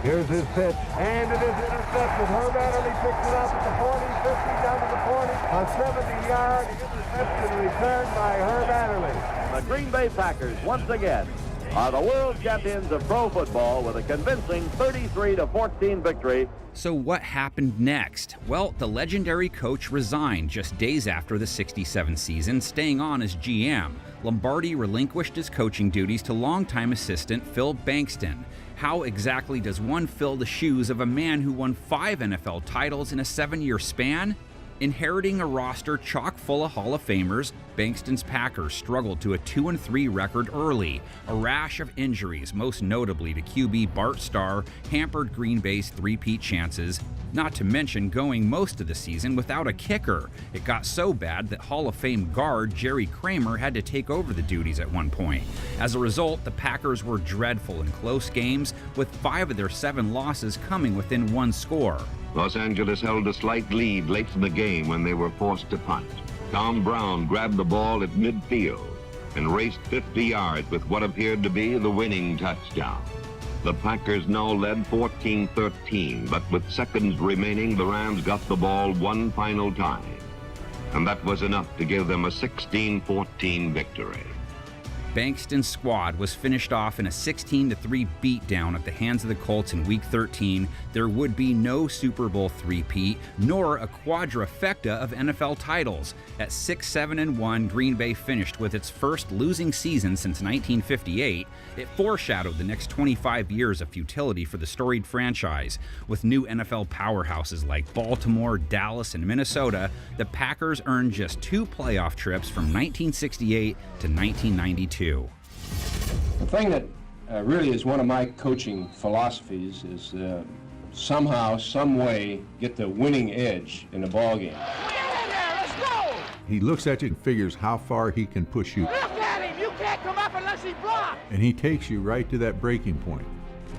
Speaker 6: Here's his pitch, and it is intercepted. Herb Adderley picks it up at the 40, 50, down to the 40, a 70-yard interception returned by Herb Adderley. The Green Bay Packers, once again, are the world champions of pro football with a convincing 33-14 victory.
Speaker 13: So what happened next? Well, the legendary coach resigned just days after the 67 season, staying on as GM. Lombardi relinquished his coaching duties to longtime assistant Phil Bankston. How exactly does one fill the shoes of a man who won 5 NFL titles in a 7-year span? Inheriting a roster chock full of Hall of Famers, Bankston's Packers struggled to a 2-3 record early. A rash of injuries, most notably to QB Bart Starr, hampered Green Bay's three-peat chances, not to mention going most of the season without a kicker. It got so bad that Hall of Fame guard Jerry Kramer had to take over the duties at one point. As a result, the Packers were dreadful in close games, with 5 of their 7 losses coming within 1 score.
Speaker 10: Los Angeles held a slight lead late in the game when they were forced to punt. Tom Brown grabbed the ball at midfield and raced 50 yards with what appeared to be the winning touchdown. The Packers now led 14-13, but with seconds remaining, the Rams got the ball one final time. And that was enough to give them a 16-14 victory.
Speaker 13: Bankston's squad was finished off in a 16-3 beatdown at the hands of the Colts in Week 13. There would be no Super Bowl three-peat, nor a quadrifecta of NFL titles. At 6-7-1, Green Bay finished with its first losing season since 1958. It foreshadowed the next 25 years of futility for the storied franchise. With new NFL powerhouses like Baltimore, Dallas, and Minnesota, the Packers earned just 2 playoff trips from 1968 to 1992.
Speaker 12: The thing that really is one of my coaching philosophies is somehow, some way, get the winning edge in the ball game.
Speaker 15: He looks at you and figures how far he can push you.
Speaker 8: Look at him! You can't come up unless he blocks!
Speaker 15: And he takes you right to that breaking point.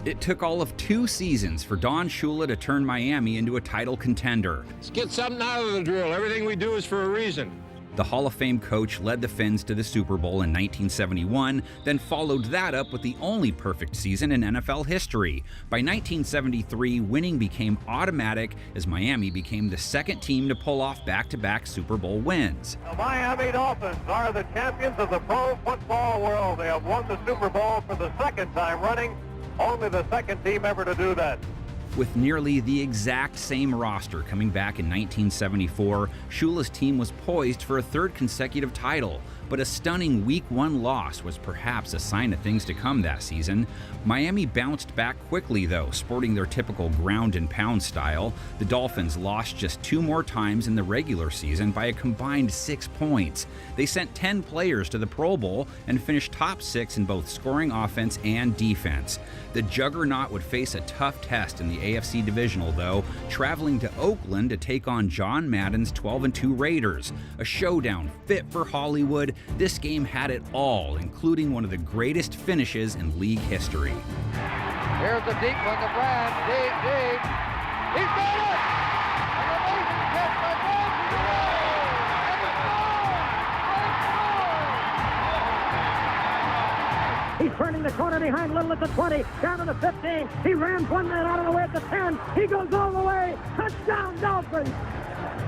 Speaker 13: It took all of 2 seasons for Don Shula to turn Miami into a title contender.
Speaker 4: Let's get something out of the drill. Everything we do is for a reason.
Speaker 13: The Hall of Fame coach led the Fins to the Super Bowl in 1971, then followed that up with the only perfect season in NFL history. By 1973, winning became automatic as Miami became the second team to pull off back-to-back Super Bowl wins.
Speaker 6: The Miami Dolphins are the champions of the pro football world. They have won the Super Bowl for the second time running, only the second team ever to do that.
Speaker 13: With nearly the exact same roster coming back in 1974, Shula's team was poised for a 3rd consecutive title, but a stunning Week 1 loss was perhaps a sign of things to come that season. Miami bounced back quickly, though, sporting their typical ground and pound style. The Dolphins lost just 2 more times in the regular season by a combined 6 points. They sent 10 players to the Pro Bowl and finished top 6 in both scoring offense and defense. The juggernaut would face a tough test in the AFC Divisional, though, traveling to Oakland to take on John Madden's 12-2 Raiders. A showdown fit for Hollywood. This game had it all, including one of the greatest finishes in league history.
Speaker 8: Here's the deep one to Brad. Deep. He's got it! An amazing catch by Brad.
Speaker 21: He's turning the corner behind Little at the 20, down to the 15. He rams one man out of the way at the 10. He goes all the way. Touchdown, Dolphins!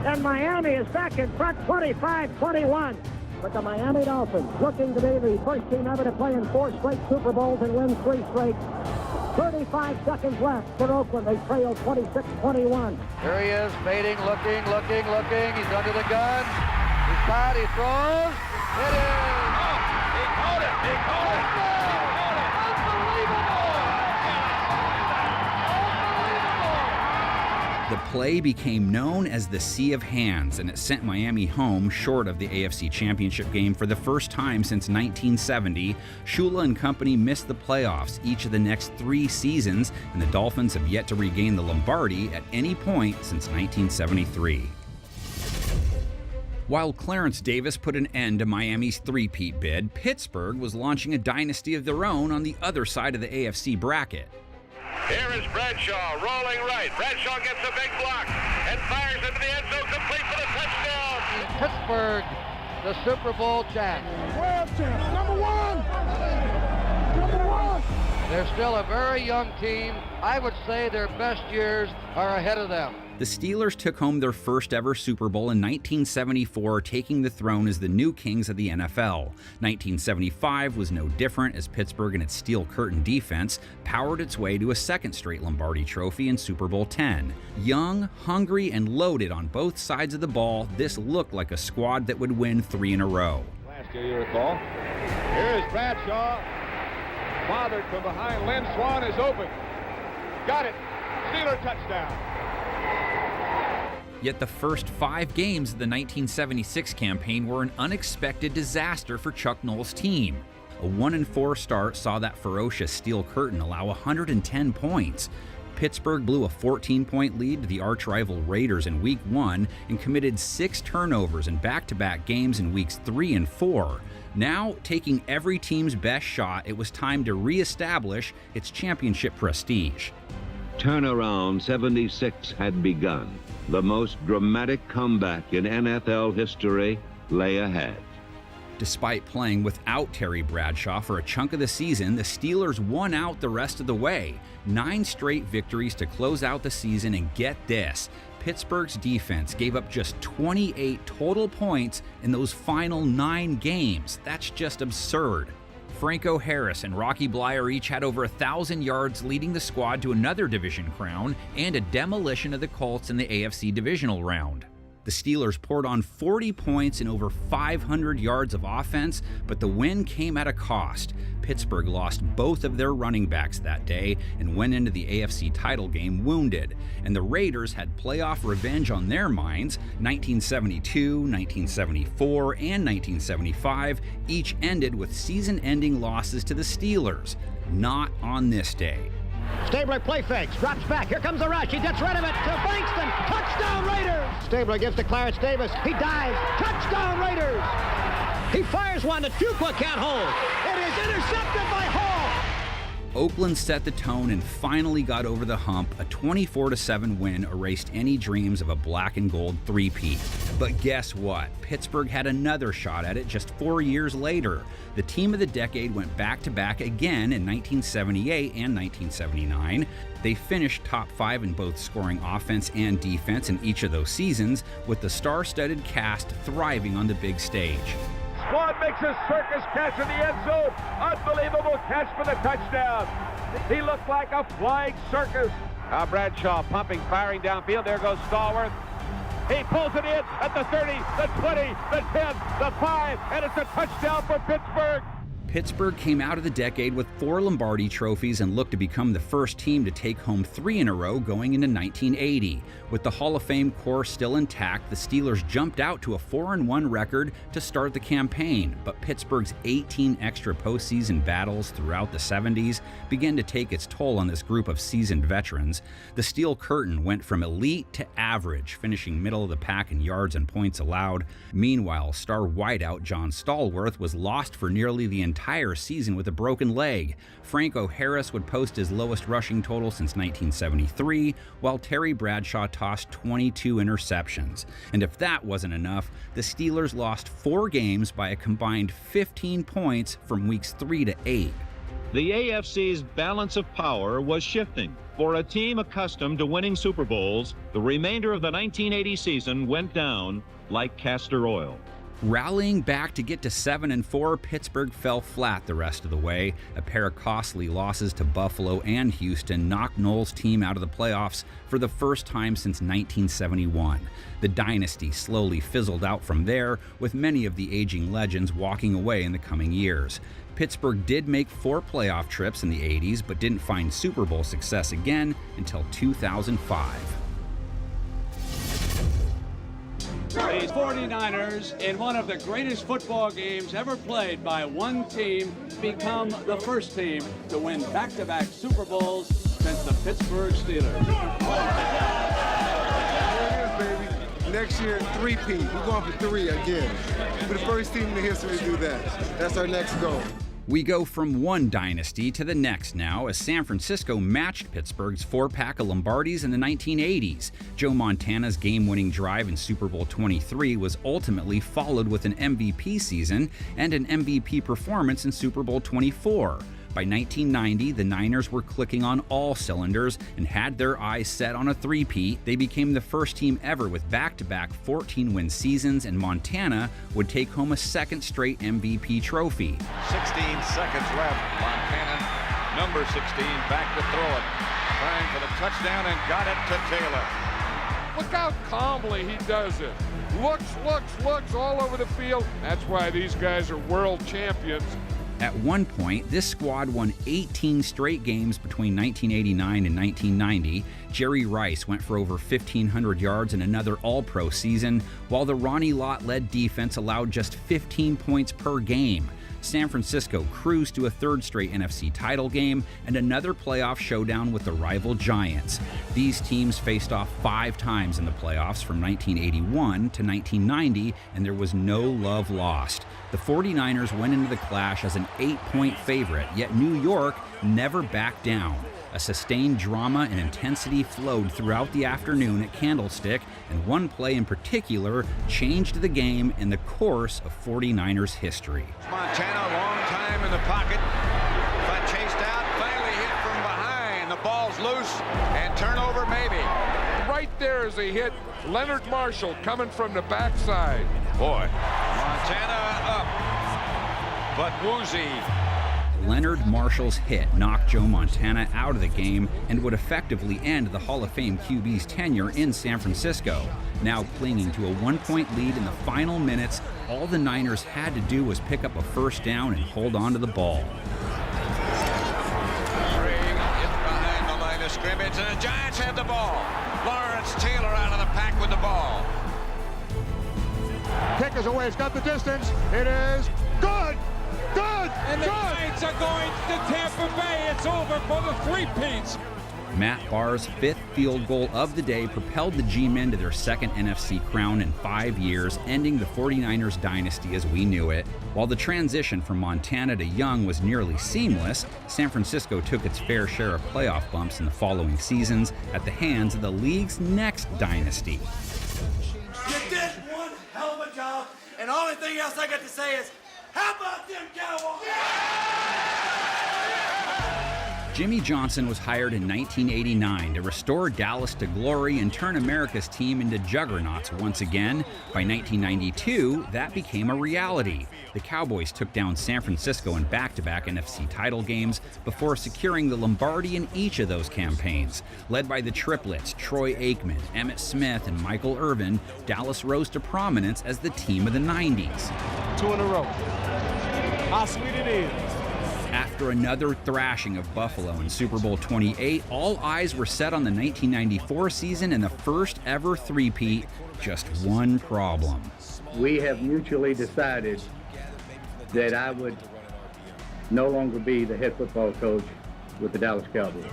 Speaker 21: And Miami is back in front, 25-21. But the Miami Dolphins, looking to be the first team ever to play in 4 straight Super Bowls and win 3 straight. 35 seconds left for Oakland. They trail 26-21.
Speaker 8: Here he is, fading, looking. He's under the gun. He's caught, he throws. It is! He caught it!
Speaker 13: The play became known as the Sea of Hands, and it sent Miami home short of the AFC Championship game for the first time since 1970. Shula and company missed the playoffs each of the next 3 seasons, and the Dolphins have yet to regain the Lombardi at any point since 1973. While Clarence Davis put an end to Miami's three-peat bid, Pittsburgh was launching a dynasty of their own on the other side of the AFC bracket.
Speaker 1: Here is Bradshaw rolling right. Bradshaw gets a big block and fires into the end zone, complete for the touchdown.
Speaker 8: Pittsburgh, the Super Bowl champ.
Speaker 16: World champ, number one.
Speaker 8: They're still a very young team. I would say their best years are ahead of them.
Speaker 13: The Steelers took home their first ever Super Bowl in 1974, taking the throne as the new kings of the NFL. 1975 was no different, as Pittsburgh and its steel curtain defense powered its way to a second straight Lombardi trophy in Super Bowl X. Young, hungry, and loaded on both sides of the ball, this looked like a squad that would win 3 in a row.
Speaker 6: Last year, you recall. Here is Bradshaw. Bothered from behind. Lynn Swann is open. Got it. Steeler touchdown.
Speaker 13: Yet the first 5 games of the 1976 campaign were an unexpected disaster for Chuck Noll's team. A 1-4 start saw that ferocious Steel Curtain allow 110 points. Pittsburgh blew a 14-point lead to the arch-rival Raiders in Week 1 and committed 6 turnovers in back-to-back games in Weeks 3 and 4. Now, taking every team's best shot, it was time to re-establish its championship prestige.
Speaker 10: Turnaround 76 had begun. The most dramatic comeback in NFL history lay ahead.
Speaker 13: Despite playing without Terry Bradshaw for a chunk of the season, the Steelers won out the rest of the way. 9 straight victories to close out the season, and get this, Pittsburgh's defense gave up just 28 total points in those final 9 games. That's just absurd. Franco Harris and Rocky Bleier each had over 1,000 yards, leading the squad to another division crown and a demolition of the Colts in the AFC divisional round. The Steelers poured on 40 points and over 500 yards of offense, but the win came at a cost. Pittsburgh lost both of their running backs that day and went into the AFC title game wounded. And the Raiders had playoff revenge on their minds. 1972, 1974, and 1975 each ended with season-ending losses to the Steelers. Not on this day.
Speaker 21: Stabler play fakes, drops back. Here comes the rush. He gets rid of it to Bankston. Touchdown Raiders! Stabler gives to Clarence Davis. He dives. Touchdown Raiders! He fires one that Fuqua can't hold. It is intercepted by Hall.
Speaker 13: Oakland set the tone and finally got over the hump. A 24-7 win erased any dreams of a black and gold three-peat. But guess what? Pittsburgh had another shot at it just 4 years later. The team of the decade went back-to-back again in 1978 and 1979. They finished top 5 in both scoring offense and defense in each of those seasons, with the star-studded cast thriving on the big stage.
Speaker 6: Squad makes a circus catch in the end zone. Unbelievable catch for the touchdown. He looked like a flying circus. Now Bradshaw pumping, firing downfield. There goes Stallworth. He pulls it in at the 30, the 20, the 10, the 5, and it's a touchdown for Pittsburgh.
Speaker 13: Pittsburgh came out of the decade with 4 Lombardi trophies and looked to become the first team to take home 3 in a row going into 1980. With the Hall of Fame core still intact, the Steelers jumped out to a 4-1 record to start the campaign, but Pittsburgh's 18 extra postseason battles throughout the 70s began to take its toll on this group of seasoned veterans. The Steel Curtain went from elite to average, finishing middle of the pack in yards and points allowed. Meanwhile, star wideout John Stallworth was lost for nearly the entire season with a broken leg. Franco Harris would post his lowest rushing total since 1973, while Terry Bradshaw tossed 22 interceptions. And if that wasn't enough, the Steelers lost 4 games by a combined 15 points from weeks 3 to 8.
Speaker 5: The AFC's balance of power was shifting. For a team accustomed to winning Super Bowls, the remainder of the 1980 season went down like castor oil.
Speaker 13: Rallying back to get to 7-4, Pittsburgh fell flat the rest of the way. A pair of costly losses to Buffalo and Houston knocked Noll's team out of the playoffs for the first time since 1971. The dynasty slowly fizzled out from there, with many of the aging legends walking away in the coming years. Pittsburgh did make 4 playoff trips in the 80s, but didn't find Super Bowl success again until 2005.
Speaker 9: The 49ers, in one of the greatest football games ever played by one team, become the first team to win back-to-back Super Bowls since the Pittsburgh Steelers.
Speaker 11: There it is, baby. Next year, 3-peat. We're going for 3 again. We're the first team in the history to do that. That's our next goal.
Speaker 13: We go from one dynasty to the next now, as San Francisco matched Pittsburgh's 4-pack of Lombardis in the 1980s. Joe Montana's game-winning drive in Super Bowl 23 was ultimately followed with an MVP season and an MVP performance in Super Bowl 24. By 1990, the Niners were clicking on all cylinders and had their eyes set on a 3-peat. They became the first team ever with back-to-back 14-win seasons, and Montana would take home a second straight MVP trophy.
Speaker 1: 16 seconds left. Montana, number 16, back to throw it. Trying for the touchdown and got it to Taylor.
Speaker 20: Look how calmly he does it. Looks all over the field. That's why these guys are world champions.
Speaker 13: At one point, this squad won 18 straight games between 1989 and 1990. Jerry Rice went for over 1,500 yards in another All-Pro season, while the Ronnie Lott-led defense allowed just 15 points per game. San Francisco cruised to a third straight NFC title game and another playoff showdown with the rival Giants. These teams faced off 5 times in the playoffs from 1981 to 1990, and there was no love lost. The 49ers went into the clash as an 8-point favorite, yet New York never backed down. A sustained drama and intensity flowed throughout the afternoon at Candlestick, and one play in particular changed the game and the course of 49ers history.
Speaker 7: Montana, long time in the pocket, but chased out, finally hit from behind. The ball's loose, and turnover maybe.
Speaker 22: Right there is a hit. Leonard Marshall coming from the backside. Boy.
Speaker 7: Montana up, but woozy.
Speaker 13: Leonard Marshall's hit knocked Joe Montana out of the game and would effectively end the Hall of Fame QB's tenure in San Francisco. Now clinging to a 1-point lead in the final minutes, all the Niners had to do was pick up a first down and hold on to the ball.
Speaker 7: Behind the line of scrimmage, and the Giants have the ball. Lawrence Taylor out of the pack with the ball.
Speaker 8: Kick is away. It's got the distance. It is good. Good.
Speaker 22: And the Giants are going to Tampa Bay. It's over for the three-peats.
Speaker 13: Matt Barr's 5th field goal of the day propelled the G-Men to their second NFC crown in 5 years, ending the 49ers dynasty as we knew it. While the transition from Montana to Young was nearly seamless, San Francisco took its fair share of playoff bumps in the following seasons at the hands of the league's next dynasty.
Speaker 16: You did one hell of a job, and the only thing else I got to say is, how about them Cowboys?
Speaker 13: Jimmy Johnson was hired in 1989 to restore Dallas to glory and turn America's team into juggernauts once again. By 1992, that became a reality. The Cowboys took down San Francisco in back-to-back NFC title games before securing the Lombardi in each of those campaigns. Led by the triplets, Troy Aikman, Emmitt Smith, and Michael Irvin, Dallas rose to prominence as the team of the 90s.
Speaker 8: 2 in a row. How sweet it is.
Speaker 13: After another thrashing of Buffalo in Super Bowl 28, all eyes were set on the 1994 season and the first ever three-peat. Just one problem.
Speaker 23: We have mutually decided that I would no longer be the head football coach with the Dallas Cowboys.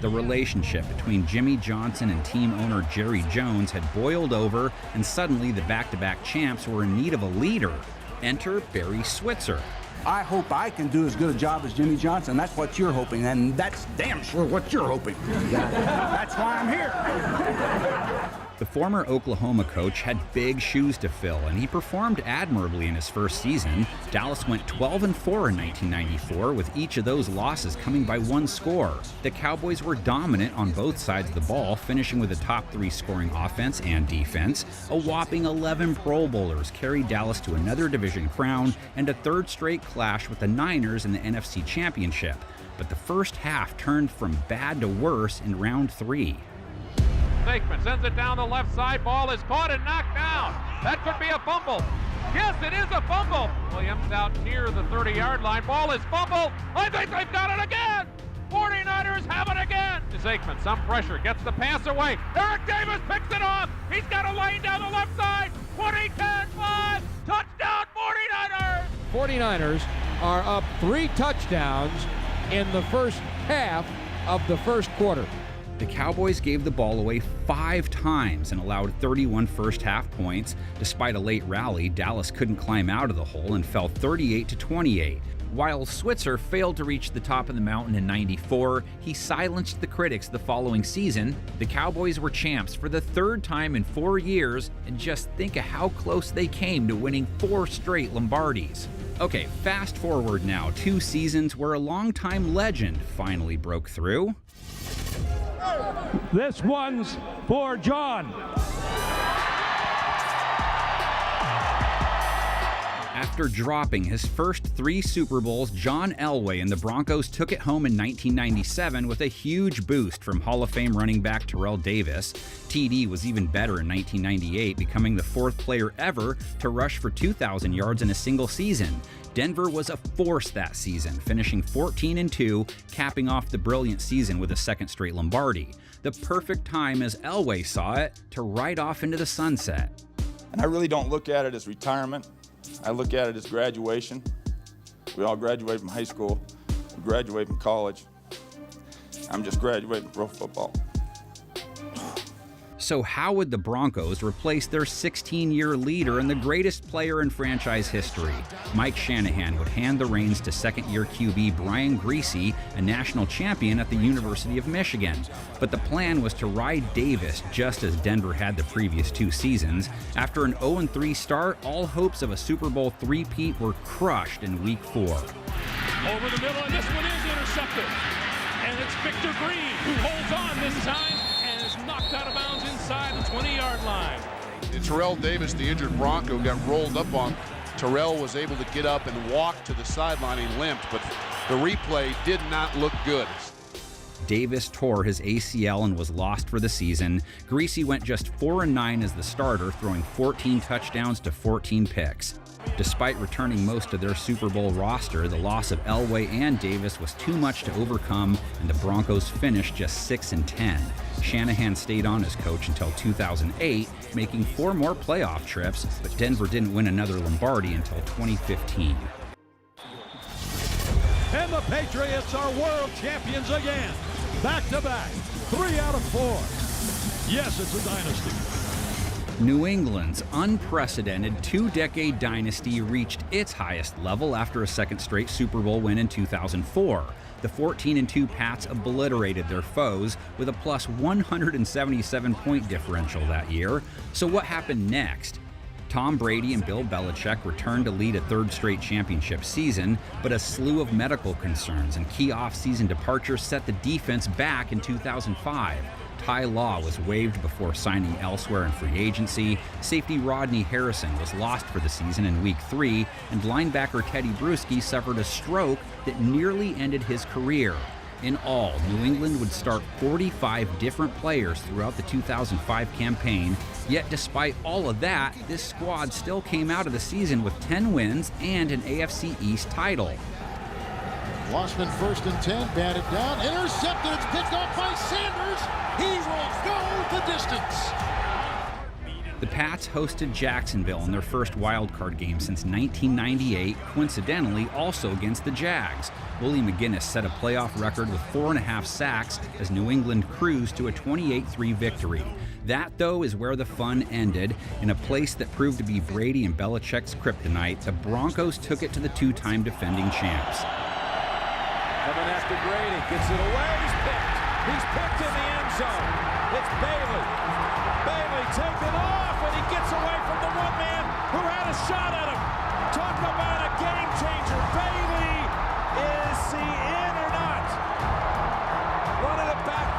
Speaker 13: The relationship between Jimmy Johnson and team owner Jerry Jones had boiled over, and suddenly the back-to-back champs were in need of a leader. Enter Barry Switzer.
Speaker 24: I hope I can do as good a job as Jimmy Johnson. That's what you're hoping, and that's damn sure what you're hoping. That's why I'm here.
Speaker 13: The former Oklahoma coach had big shoes to fill, and he performed admirably in his first season. Dallas went 12-4 in 1994, with each of those losses coming by 1 score. The Cowboys were dominant on both sides of the ball, finishing with a top 3 scoring offense and defense. A whopping 11 Pro Bowlers carried Dallas to another division crown and a third straight clash with the Niners in the NFC Championship. But the first half turned from bad to worse in round 3.
Speaker 1: Aikman sends it down the left side. Ball is caught and knocked down. That could be a fumble. Yes, it is a fumble. Williams out near the 30-yard line. Ball is fumbled. I think they've got it again. 49ers have it again. It's Aikman, some pressure, gets the pass away. Eric Davis picks it off. He's got a lane down the left side. 20, 10, 5. Touchdown, 49ers.
Speaker 8: 49ers are up 3 touchdowns in the first half of the first quarter.
Speaker 13: The Cowboys gave the ball away 5 times and allowed 31 first-half points. Despite a late rally, Dallas couldn't climb out of the hole and fell 38-28. While Switzer failed to reach the top of the mountain in '94, he silenced the critics the following season. The Cowboys were champs for the 3rd time in 4 years, and just think of how close they came to winning 4 straight Lombardis. Okay, fast forward now 2 seasons where a longtime legend finally broke through.
Speaker 8: This one's for John.
Speaker 13: After dropping his first 3 Super Bowls, John Elway and the Broncos took it home in 1997 with a huge boost from Hall of Fame running back Terrell Davis. TD was even better in 1998, becoming the 4th player ever to rush for 2,000 yards in a single season. Denver was a force that season, finishing 14-2, capping off the brilliant season with a second straight Lombardi. The perfect time, as Elway saw it, to ride off into the sunset.
Speaker 2: And I really don't look at it as retirement. I look at it as graduation. We all graduate from high school, we graduate from college. I'm just graduating pro football.
Speaker 13: So how would the Broncos replace their 16-year leader and the greatest player in franchise history? Mike Shanahan would hand the reins to second-year QB Brian Griese, a national champion at the University of Michigan. But the plan was to ride Davis just as Denver had the previous 2 seasons. After an 0-3 start, all hopes of a Super Bowl three-peat were crushed in Week 4.
Speaker 16: Over the middle, and this one is intercepted. And it's Victor Green who holds on this time and is knocked out of bounds inside the 20-yard line.
Speaker 3: Terrell Davis, the injured Bronco, got rolled up on. Terrell was able to get up and walk to the sideline. He limped, but the replay did not look good.
Speaker 13: Davis tore his ACL and was lost for the season. Griese went just 4-9 as the starter, throwing 14 touchdowns to 14 picks. Despite returning most of their Super Bowl roster, the loss of Elway and Davis was too much to overcome, and the Broncos finished just 6-10. Shanahan stayed on as coach until 2008, making 4 more playoff trips, but Denver didn't win another Lombardi until 2015.
Speaker 16: And the Patriots are world champions again. Back-to-back, 3 out of 4. Yes, it's a dynasty.
Speaker 13: New England's unprecedented 2-decade dynasty reached its highest level after a second straight Super Bowl win in 2004. The 14-2 Pats obliterated their foes with a plus 177-point differential that year. So what happened next? Tom Brady and Bill Belichick returned to lead a 3rd straight championship season, but a slew of medical concerns and key off-season departures set the defense back in 2005. Ty Law was waived before signing elsewhere in free agency, safety Rodney Harrison was lost for the season in Week 3, and linebacker Teddy Bruschi suffered a stroke that nearly ended his career. In all, New England would start 45 different players throughout the 2005 campaign, yet despite all of that, this squad still came out of the season with 10 wins and an AFC East title.
Speaker 14: Lossman 1st and 10, batted down, intercepted, it's picked off by Sanders. He will go the distance.
Speaker 13: The Pats hosted Jacksonville in their first wild card game since 1998, coincidentally also against the Jags. Willie McGinnis set a playoff record with 4.5 sacks as New England cruised to a 28-3 victory. That, though, is where the fun ended. In a place that proved to be Brady and Belichick's kryptonite, the Broncos took it to the 2-time defending champs.
Speaker 16: Coming after Brady, gets it away, he's picked. He's picked in the end zone. It's Bailey. Bailey taken off, and he gets away from the one man who had a shot at him. Talk about a game changer. Bailey, is he in or not? Running it back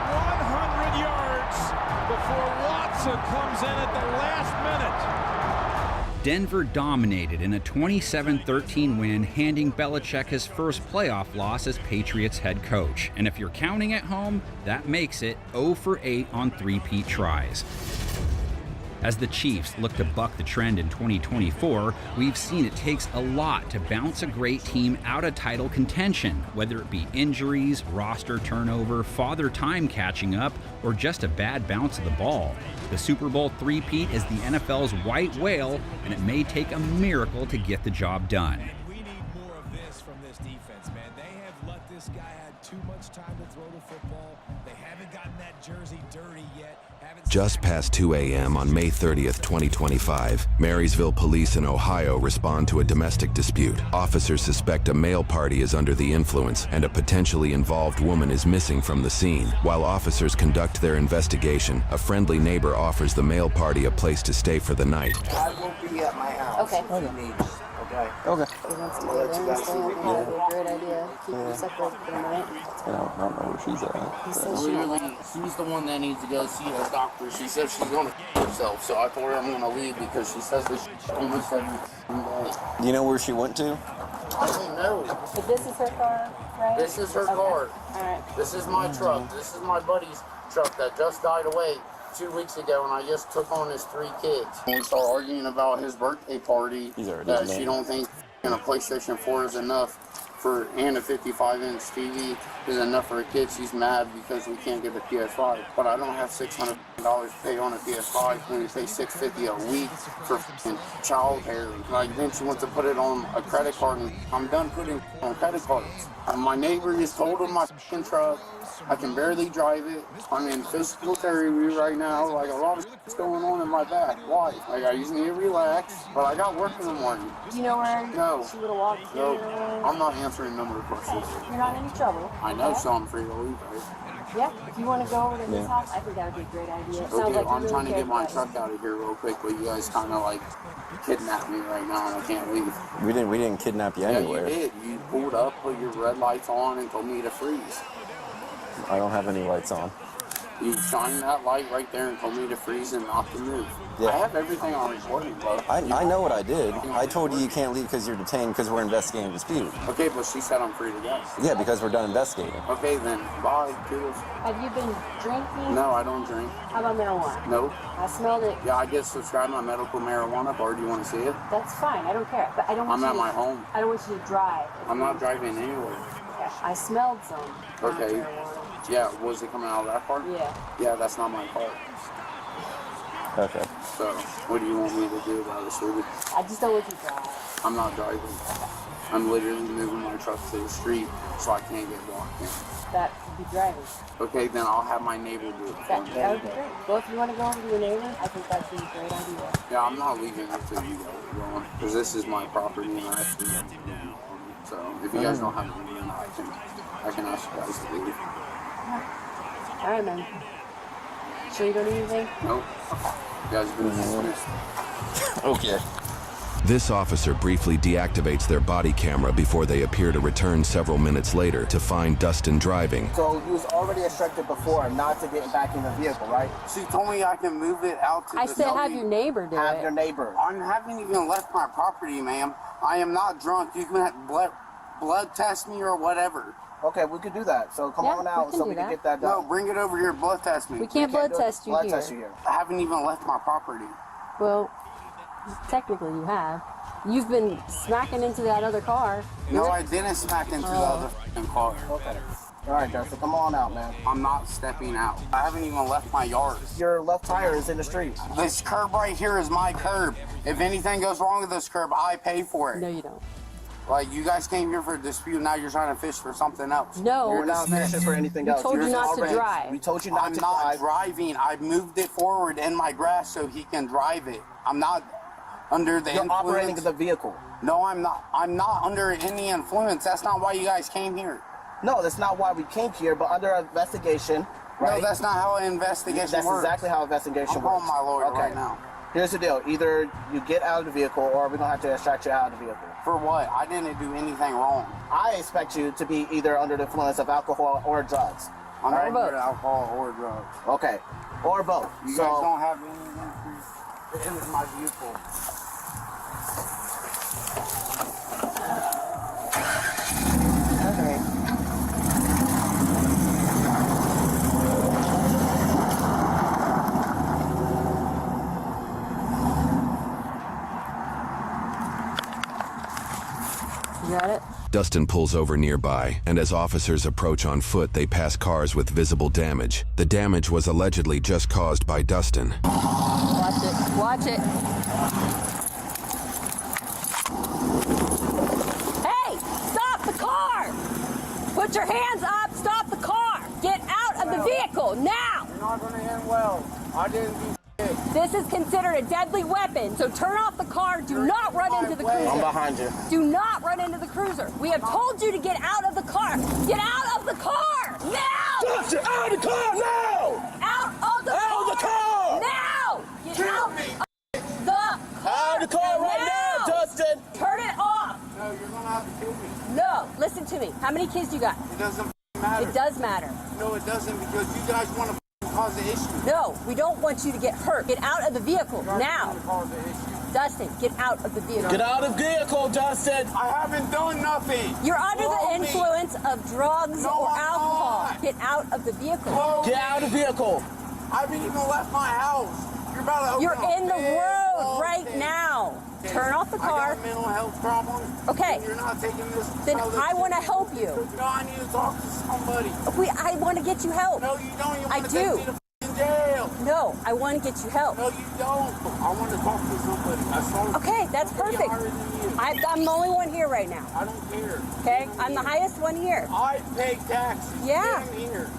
Speaker 16: 100 yards before Watson comes in at the last minute.
Speaker 13: Denver dominated in a 27-13 win, handing Belichick his first playoff loss as Patriots head coach. And if you're counting at home, that makes it 0 for 8 on three-peat tries. As the Chiefs look to buck the trend in 2024, we've seen it takes a lot to bounce a great team out of title contention, whether it be injuries, roster turnover, father time catching up, or just a bad bounce of the ball. The Super Bowl three-peat is the NFL's white whale, and it may take a miracle to get the job done.
Speaker 18: We need more of this from this defense, man. They have let this guy have too much time to throw the football. They haven't gotten that jersey dirty yet.
Speaker 25: Just past 2 a.m. on May 30th, 2025, Marysville police in Ohio respond to a domestic dispute. Officers suspect a male party is under the influence and a potentially involved woman is missing from the scene. While officers conduct their investigation, a friendly neighbor offers the male party a place to stay for the night.
Speaker 26: I won't be at my house.
Speaker 27: Okay.
Speaker 26: Okay.
Speaker 27: Okay. He wants to go there and stay. I think that'd be a great idea. Keep them separated for the night.
Speaker 19: I don't know where she's at.
Speaker 27: He says
Speaker 26: She's the one that needs to go see her doctor. She says she's going to herself, so I told her I'm going to leave because she says this almost every day.
Speaker 19: Do you know where she went to?
Speaker 26: I don't know.
Speaker 27: But this is her car, right?
Speaker 26: This is her car.
Speaker 27: All right.
Speaker 26: This is my truck. This is my buddy's truck that just died away 2 weeks ago, and I just took on his 3 kids. We start arguing about his birthday party that she don't think and a PlayStation 4 is enough and a 55-inch TV is enough for a kid. She's mad because we can't get the PS5. But I don't have $600 to pay on a PS5 when we pay $650 a week for child care. Like, then she wants to put it on a credit card, and I'm done putting on credit cards. My neighbor just totaled my truck. I can barely drive it. I'm in physical therapy right now. Like, a lot of shit's going on in my back. Why? Like, I just need to relax, but I got work in the morning.
Speaker 27: Do you know where she would have walked?
Speaker 26: No, I'm not answering a number of questions.
Speaker 27: You're not in any trouble.
Speaker 26: I know, so I'm free to leave, right?
Speaker 27: Yeah, if you want to go over to his house, I think that would be a great idea. It sounds
Speaker 26: Okay,
Speaker 27: like
Speaker 26: I'm trying to get my truck out of here real quick, but you guys kind of like kidnapped me right now, and I can't leave.
Speaker 4: We didn't kidnap you anywhere.
Speaker 26: Yeah, you did. You pulled up, put your red lights on, and told me to freeze.
Speaker 4: I don't have any lights on.
Speaker 26: You shined that light right there and told me to freeze and not to move.
Speaker 4: Yeah.
Speaker 26: I have everything on recording, bro.
Speaker 4: I know what I did. I told you can't leave because you're detained because we're investigating a dispute.
Speaker 26: Okay, but she said I'm free to go.
Speaker 4: Yeah, because we're done investigating.
Speaker 26: Okay, then. Bye. Toodles.
Speaker 27: Have you been drinking?
Speaker 26: No, I don't drink.
Speaker 27: How about marijuana?
Speaker 26: Nope.
Speaker 27: I smelled it.
Speaker 26: Yeah, I get subscribed my medical marijuana card. Do you want to see it?
Speaker 27: That's fine. I don't care. But I don't want
Speaker 26: I'm
Speaker 27: you
Speaker 26: at
Speaker 27: to,
Speaker 26: my home.
Speaker 27: I don't want you to drive.
Speaker 26: I'm not driving anywhere.
Speaker 27: Yeah, I smelled some.
Speaker 26: Okay. Yeah, was it coming out of that car?
Speaker 27: Yeah.
Speaker 26: Yeah, that's not my car.
Speaker 4: Okay.
Speaker 26: So, what do you want me to do about it, sweetie?
Speaker 27: I just don't want you to drive.
Speaker 26: I'm not driving. I'm literally moving my truck to the street so I can't get blocked in.
Speaker 27: That would be driving.
Speaker 26: Okay, then I'll have my neighbor do it for me.
Speaker 27: That would be great. Well, if you want to go over to your neighbor, I think that'd be a great idea.
Speaker 26: Yeah, I'm not leaving until you guys are going, because this is my property and I have to leave. So, if you guys don't have any, then I can ask you guys to leave.
Speaker 27: All right, man. Sure you don't need anything?
Speaker 26: Nope. You guys have been dismissed.
Speaker 4: Okay.
Speaker 25: This officer briefly deactivates their body camera before they appear to return several minutes later to find Dustin driving.
Speaker 6: So you was already instructed before not to get back in the vehicle, right?
Speaker 26: She told me I can move it out to
Speaker 27: I
Speaker 26: the
Speaker 27: said
Speaker 26: building.
Speaker 27: have your neighbor do
Speaker 6: Have
Speaker 27: it.
Speaker 6: your neighbor.
Speaker 26: I haven't even left my property, ma'am. I am not drunk. You can blood test me or whatever.
Speaker 6: Okay, we could do that. So come on out so we can get that done.
Speaker 26: No, bring it over here. Blood test me.
Speaker 27: We can't blood test you here.
Speaker 6: Test you here.
Speaker 26: I haven't even left my property.
Speaker 27: Well, technically you have. You've been smacking into that other car.
Speaker 26: No, I didn't smack into the other f***ing car.
Speaker 6: Okay. All right, Dustin, come on out, man.
Speaker 26: I'm not stepping out. I haven't even left my yard.
Speaker 6: Your left tire is in the street.
Speaker 26: This curb right here is my curb. If anything goes wrong with this curb, I pay for it.
Speaker 27: No, you don't.
Speaker 26: Like, you guys came here for a dispute, now you're trying to fish for something else.
Speaker 27: No.
Speaker 6: You're not fishing for anything else.
Speaker 27: We told you not to drive.
Speaker 6: We told you not to drive.
Speaker 26: I'm not driving. I moved it forward in my grass so he can drive it. I'm not under the influence.
Speaker 6: You're operating the vehicle.
Speaker 26: No, I'm not. I'm not under any influence. That's not why you guys came here.
Speaker 6: No, that's not why we came here, but under investigation, right?
Speaker 26: No, that's not how an investigation works.
Speaker 6: That's exactly how investigation works.
Speaker 26: I'm calling my lawyer right now.
Speaker 6: Here's the deal. Either you get out of the vehicle or we're going to have to extract you out of the vehicle.
Speaker 26: For what? I didn't do anything wrong.
Speaker 6: I expect you to be either under the influence of alcohol or drugs.
Speaker 26: I'm not under alcohol or drugs.
Speaker 6: Okay. Or both.
Speaker 26: You guys don't have anything in my vehicle.
Speaker 6: Okay.
Speaker 27: You got it?
Speaker 25: Dustin pulls over nearby, and as officers approach on foot, they pass cars with visible damage. The damage was allegedly just caused by Dustin.
Speaker 27: Watch it. Watch it. Hey! Stop the car! Put your hands up! Stop the car! Get out of the vehicle now!
Speaker 26: You're not going to end well. I didn't do shit.
Speaker 27: This is considered a deadly weapon, so turn off the car. Do not run into the cruiser.
Speaker 6: I'm behind you.
Speaker 27: Do not run into the cruiser. We have told you to get out of the car. Get out of the car! Now!
Speaker 16: Dustin, out of the car now!
Speaker 27: Out of the car!
Speaker 16: Out of the car!
Speaker 27: Now! Get out of the car!
Speaker 16: Out of the car right now, Dustin!
Speaker 27: Turn it off!
Speaker 26: No, you're going to have to kill me.
Speaker 27: No, listen to me. How many kids you got?
Speaker 26: It doesn't matter.
Speaker 27: It does matter.
Speaker 26: No, it doesn't, because you guys want to cause the issue.
Speaker 27: No, we don't want you to get hurt. Get out of the vehicle now. Dustin, get out of the vehicle.
Speaker 16: Get out of the vehicle, Dustin!
Speaker 26: I haven't done nothing.
Speaker 27: You're under the
Speaker 26: Follow me.
Speaker 27: influence of drugs
Speaker 26: No,
Speaker 27: or
Speaker 26: I'm
Speaker 27: alcohol.
Speaker 26: not.
Speaker 27: Get out of the vehicle.
Speaker 26: Follow
Speaker 16: Get
Speaker 26: me.
Speaker 16: out of the vehicle!
Speaker 26: I haven't even left my house. You're about to open
Speaker 27: You're
Speaker 26: a
Speaker 27: in the
Speaker 26: big
Speaker 27: road
Speaker 26: ball
Speaker 27: right
Speaker 26: thing.
Speaker 27: now. Turn off the car.
Speaker 26: I got mental health problems.
Speaker 27: Okay.
Speaker 26: You're not taking this.
Speaker 27: Then I want to help you.
Speaker 26: No, I need to talk to somebody.
Speaker 27: I want to get you help.
Speaker 26: No, you don't. You
Speaker 27: I
Speaker 26: want to
Speaker 27: do.
Speaker 26: take me to jail.
Speaker 27: No, I want to get you help.
Speaker 26: No, you don't. I want to talk to somebody. I saw
Speaker 27: Okay, that's perfect. I'm the only one here right now.
Speaker 26: I don't care.
Speaker 27: Okay, I'm the highest one here.
Speaker 26: I pay taxes.
Speaker 27: Yeah.
Speaker 26: Him here.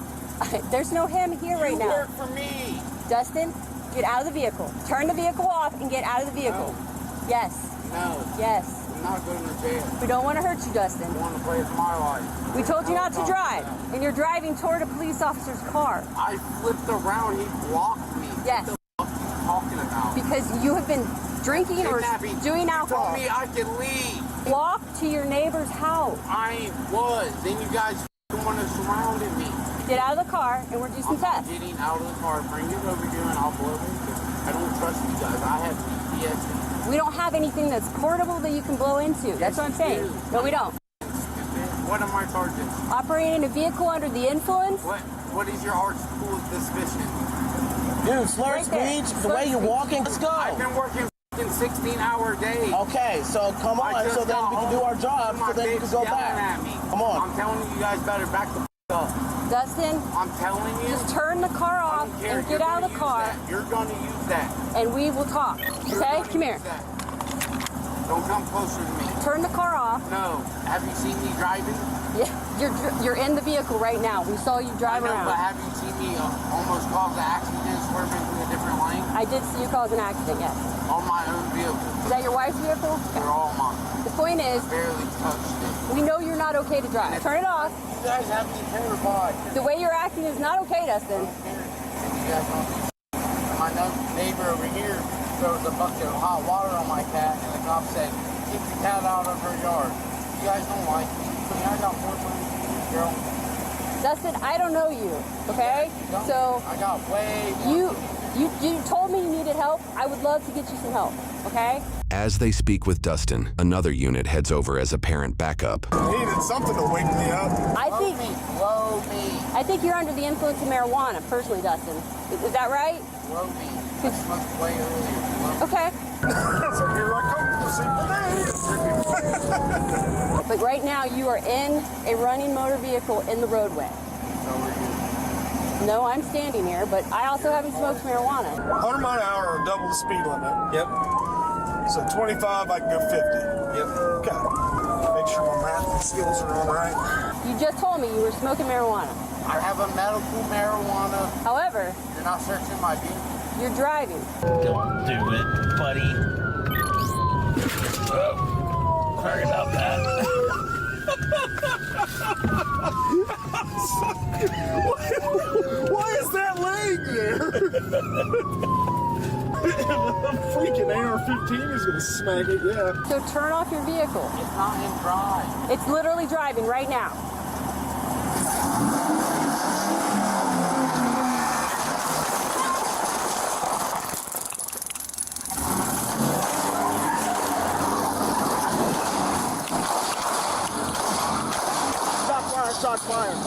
Speaker 27: There's no him here right now.
Speaker 26: You work for me.
Speaker 27: Dustin, get out of the vehicle. Turn the vehicle off and get out of the vehicle.
Speaker 26: No.
Speaker 27: Yes.
Speaker 26: No.
Speaker 27: Yes.
Speaker 26: I'm not going to jail.
Speaker 27: We don't want to hurt you, Dustin.
Speaker 26: I want to play with my life.
Speaker 27: We told you not to drive, and you're driving toward a police officer's car.
Speaker 26: I flipped around. He blocked me.
Speaker 27: Yes.
Speaker 26: What the fuck are you talking about?
Speaker 27: Because you have been drinking or doing alcohol.
Speaker 26: You told me I could leave.
Speaker 27: Walk to your neighbor's house.
Speaker 26: I was. Then you guys want to surround me.
Speaker 27: Get out of the car and we'll do some tests.
Speaker 26: Getting out of the car, bring it over here and I'll blow it. I don't trust you guys. I have PTSD.
Speaker 27: We don't have anything that's portable that you can blow into. That's what I'm saying. No, we don't.
Speaker 26: What are my charges?
Speaker 27: Operating a vehicle under the influence?
Speaker 26: What is your article of suspicion?
Speaker 5: Dude, slurred speech, the way you're walking, let's go.
Speaker 26: I've been working 16-hour days.
Speaker 5: Okay, so come on, so then we can do our job, so then you can go back. Come on.
Speaker 26: I'm telling you guys better back the up.
Speaker 27: Dustin,
Speaker 26: I'm telling you.
Speaker 27: Just turn the car off and get out of the car.
Speaker 26: You're going to use that.
Speaker 27: And we will talk. Okay? Come here.
Speaker 26: Don't come closer to me.
Speaker 27: Turn the car off.
Speaker 26: No. Have you seen me driving?
Speaker 27: Yeah, you're in the vehicle right now. We saw you drive around.
Speaker 26: But have you seen me almost cause an accident swerving through a different lane?
Speaker 27: I did see you cause an accident, yes.
Speaker 26: On my own vehicle.
Speaker 27: Is that your wife's vehicle?
Speaker 26: They're all mine.
Speaker 27: The point is,
Speaker 26: barely touched it.
Speaker 27: We know you're not okay to drive. Turn it off.
Speaker 26: You guys have me terrified.
Speaker 27: The way you're acting is not okay, Dustin.
Speaker 26: My neighbor over here throws a bucket of hot water on my cat, and the cops say, keep the cat out of her yard. You guys don't like me. I got 4 times, girl.
Speaker 27: Dustin, I don't know you, okay? So
Speaker 26: I got way
Speaker 27: more. You told me you needed help. I would love to get you some help, okay?
Speaker 25: As they speak with Dustin, another unit heads over as apparent backup.
Speaker 11: I needed something to wake me up.
Speaker 27: I think you're under the influence of marijuana, personally, Dustin. Is that right?
Speaker 26: Blow me. I smoked way earlier.
Speaker 27: Okay.
Speaker 11: So here I come.
Speaker 27: But right now, you are in a running motor vehicle in the roadway. No, I'm standing here, but I also haven't smoked marijuana.
Speaker 11: 100 mile an hour or double the speed limit. Yep. So 25, I can go 50. Yep. Okay. Make sure my math skills are all right.
Speaker 27: You just told me you were smoking marijuana.
Speaker 26: I have a medical marijuana.
Speaker 27: However,
Speaker 26: you're not searching my vehicle.
Speaker 27: You're driving.
Speaker 9: Don't do it, buddy. Sorry about that.
Speaker 11: Why is that laying there? Freaking AR-15 is gonna smack it, yeah.
Speaker 27: So turn off your vehicle.
Speaker 26: It's not in drive.
Speaker 27: It's literally driving right now.
Speaker 5: Shots fired.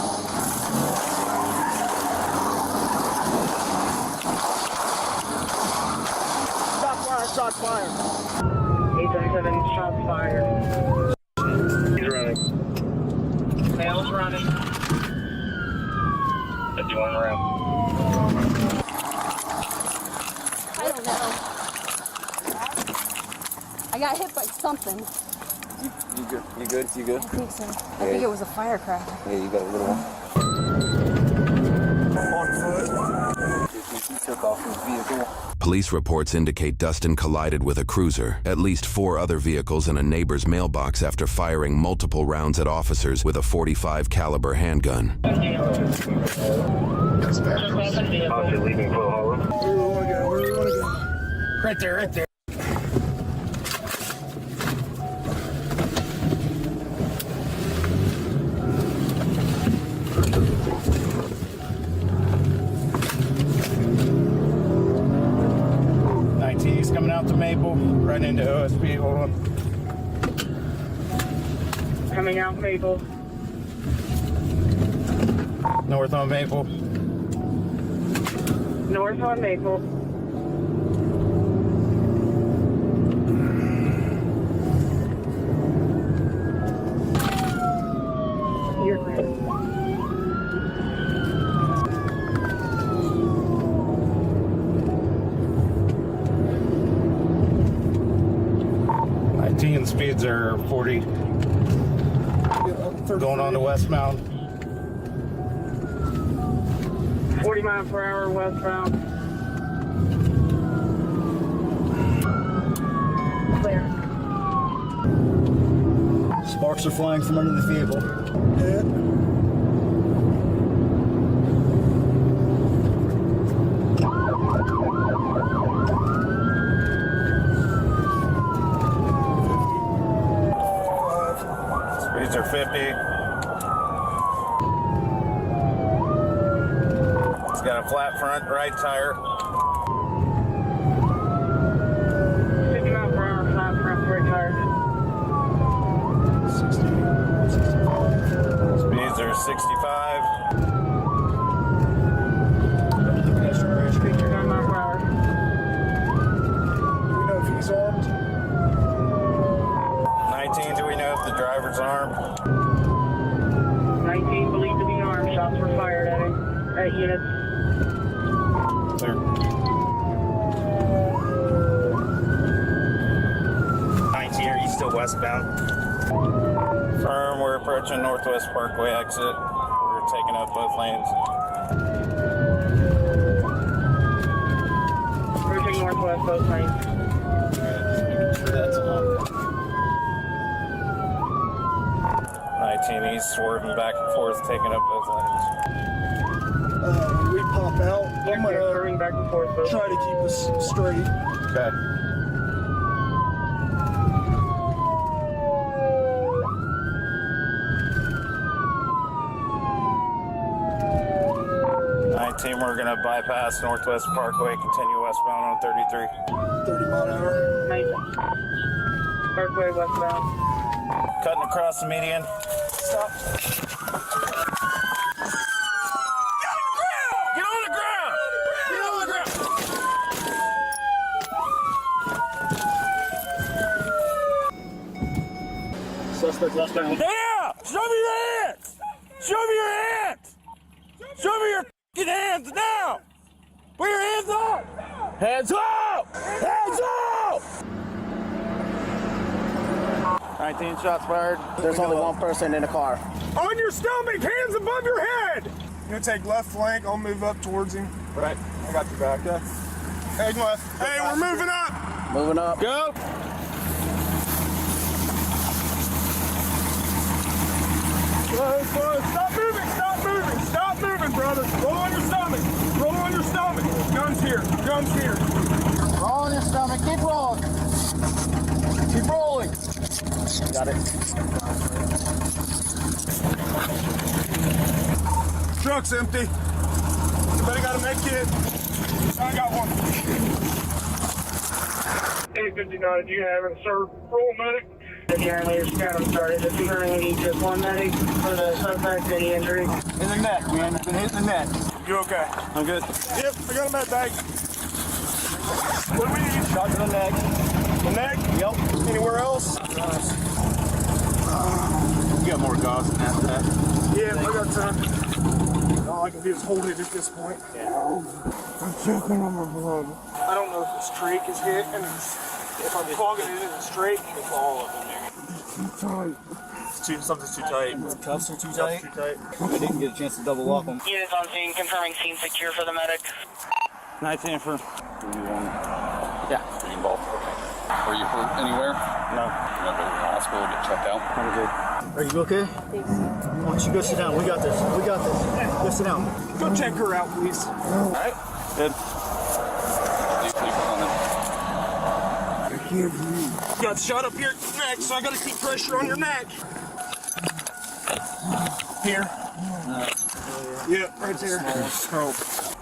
Speaker 5: Shots fired.
Speaker 6: 837, shots fired.
Speaker 9: He's running.
Speaker 6: Male's running.
Speaker 9: 51 around.
Speaker 27: I don't know. I got hit by something.
Speaker 4: You good? You good? You good?
Speaker 27: I think so. I think it was a firecracker.
Speaker 4: Yeah, you got a little one.
Speaker 11: On foot.
Speaker 4: He took off his vehicle.
Speaker 25: Police reports indicate Dustin collided with a cruiser, at least 4 other vehicles, and a neighbor's mailbox after firing multiple rounds at officers with a .45 caliber handgun.
Speaker 9: Officer leaving Pearl Harbor.
Speaker 11: Where do we want to go? Where do we want to go?
Speaker 9: Right there, right there. He's coming out to Maple, right into OSP. Hold on.
Speaker 6: Coming out Maple.
Speaker 9: North on Maple.
Speaker 6: North on Maple.
Speaker 9: 19, speeds are 40. Going on to westbound.
Speaker 6: 40 miles per hour westbound. Clear.
Speaker 5: Sparks are flying from under the vehicle. Yeah.
Speaker 9: Speeds are 50. It's got a flat front right tire.
Speaker 6: 50 miles per hour flat front right tire.
Speaker 9: Speeds are 65.
Speaker 6: 59 miles per hour.
Speaker 11: Do we know if he's armed?
Speaker 9: 19, do we know if the driver's armed?
Speaker 6: 19 believed to be armed. Shots were fired at him. At units.
Speaker 9: Clear. 19, are you still westbound? Firm, we're approaching Northwest Parkway exit. We're taking up both lanes.
Speaker 6: Approaching northwest both lanes.
Speaker 9: That's on. 19, he's swerving back and forth, taking up both lanes.
Speaker 11: When we pop out, I'm
Speaker 6: Curving back and forth both.
Speaker 11: try to keep us straight.
Speaker 9: Okay. We're going to bypass Northwest Parkway, continue westbound on 33.
Speaker 11: 30 mile an hour.
Speaker 6: Nice. Parkway westbound.
Speaker 9: Cutting across the median.
Speaker 11: Stop.
Speaker 9: Get on the ground! Get on the ground!
Speaker 11: Suspect westbound.
Speaker 9: Yeah! Show me your hands! Show me your hands! Show me your hands now! Put your hands up! Hands up! Hands up! 19 shots fired.
Speaker 6: There's only one person in the car.
Speaker 11: On your stomach, hands above your head. You're gonna take left flank. I'll move up towards him.
Speaker 9: Right. I got your back. Okay.
Speaker 11: Hey, left. Hey, we're moving up.
Speaker 6: Moving up.
Speaker 9: Go!
Speaker 11: Stop moving! Stop moving! Stop moving, brother! Roll on your stomach! Roll on your stomach! Guns here! Guns here!
Speaker 6: Roll on your stomach. Keep rolling. Keep rolling. Got it.
Speaker 11: Truck's empty. Anybody got a med kit? I got one. 859, do you have it, sir? Roll medic.
Speaker 6: The Carolina Scouting started. If you're going to need just one medic for the suspect, any injury.
Speaker 11: In the neck, man. Been hitting the neck. You okay?
Speaker 9: I'm good.
Speaker 11: Yep, I got a med bag. What do we need?
Speaker 6: Shot to the neck.
Speaker 11: The neck?
Speaker 6: Yep.
Speaker 11: Anywhere else?
Speaker 9: You got more gauze than that.
Speaker 11: Yeah, I got time. All I can do is hold it at this point. I'm choking on my blood. I don't know if the streak is hit, and if I'm clogging it in the streak. It's all of them there. It's too tight. Something's too tight.
Speaker 5: Cuffs are too tight.
Speaker 11: Too tight.
Speaker 5: I didn't get a chance to double lock them.
Speaker 6: Units on scene, confirming scene secure for the medic.
Speaker 9: 19 for.
Speaker 7: Yeah. Are you involved? Okay. Are you hurt anywhere?
Speaker 9: No.
Speaker 7: You want to go to the hospital, get checked out?
Speaker 9: I'm good.
Speaker 5: Are you okay? Why don't you go sit down? We got this. We got this. Go sit down.
Speaker 11: Go check her out, please.
Speaker 9: All right. Good.
Speaker 11: I can't breathe. You got shot up here at your neck, so I gotta keep pressure on your neck. Here. Yeah, right there.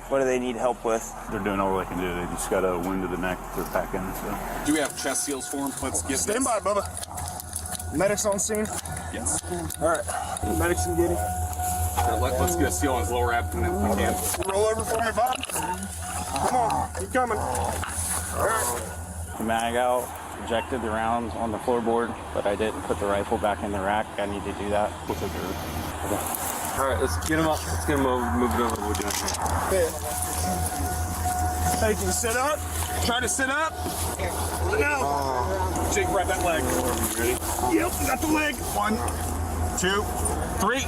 Speaker 4: What do they need help with?
Speaker 10: They're doing all they can do. They just got a wound to the neck to pack in. So.
Speaker 7: Do we have chest seals for him? Let's get
Speaker 11: Stand by, Bubba. Medics on scene?
Speaker 7: Yes.
Speaker 11: All right. Medics can get him.
Speaker 7: Let's get a seal on his lower abdomen if we can.
Speaker 11: Roll over for me, Bob. Come on. Keep coming. All right.
Speaker 12: The mag out, ejected the rounds on the floorboard, but I didn't put the rifle back in the rack. I need to do that.
Speaker 10: We'll take care of it.
Speaker 12: Okay.
Speaker 10: All right, let's get him up. Let's get him over, moved over. We'll do it.
Speaker 11: Hey, can you sit up? Try to sit up. Now. Jake, grab that leg. Ready? Yep, got the leg. 1, 2, 3.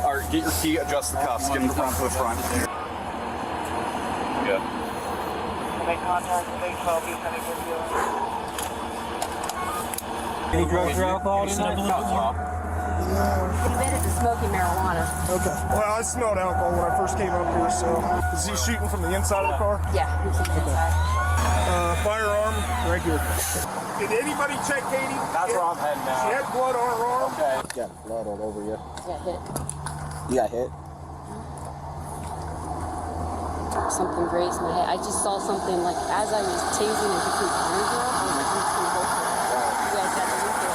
Speaker 7: All right, get your key, adjust the cuffs, get in front to the front. Good.
Speaker 11: Make contact with 812, he's going to give you
Speaker 6: Any drugs or alcohol tonight?
Speaker 27: Admitted to smoking marijuana.
Speaker 11: Okay. Well, I smelled alcohol when I first came up here, so. Is he shooting from the inside of the car?
Speaker 27: Yeah, he's from the inside.
Speaker 11: Firearm right here. Did anybody check Katie?
Speaker 6: That's where I'm heading now.
Speaker 11: She had blood on her arm?
Speaker 6: Okay. You got blood all over you.
Speaker 27: Got hit.
Speaker 6: You got hit?
Speaker 27: Something grazed my head. I just saw something like as I was tasing and putting my arms around, I was like, who's gonna hold her? You guys got the info.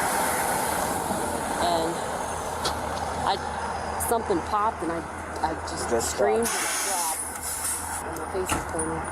Speaker 27: And something popped and I just screamed and it dropped. And my face is burning.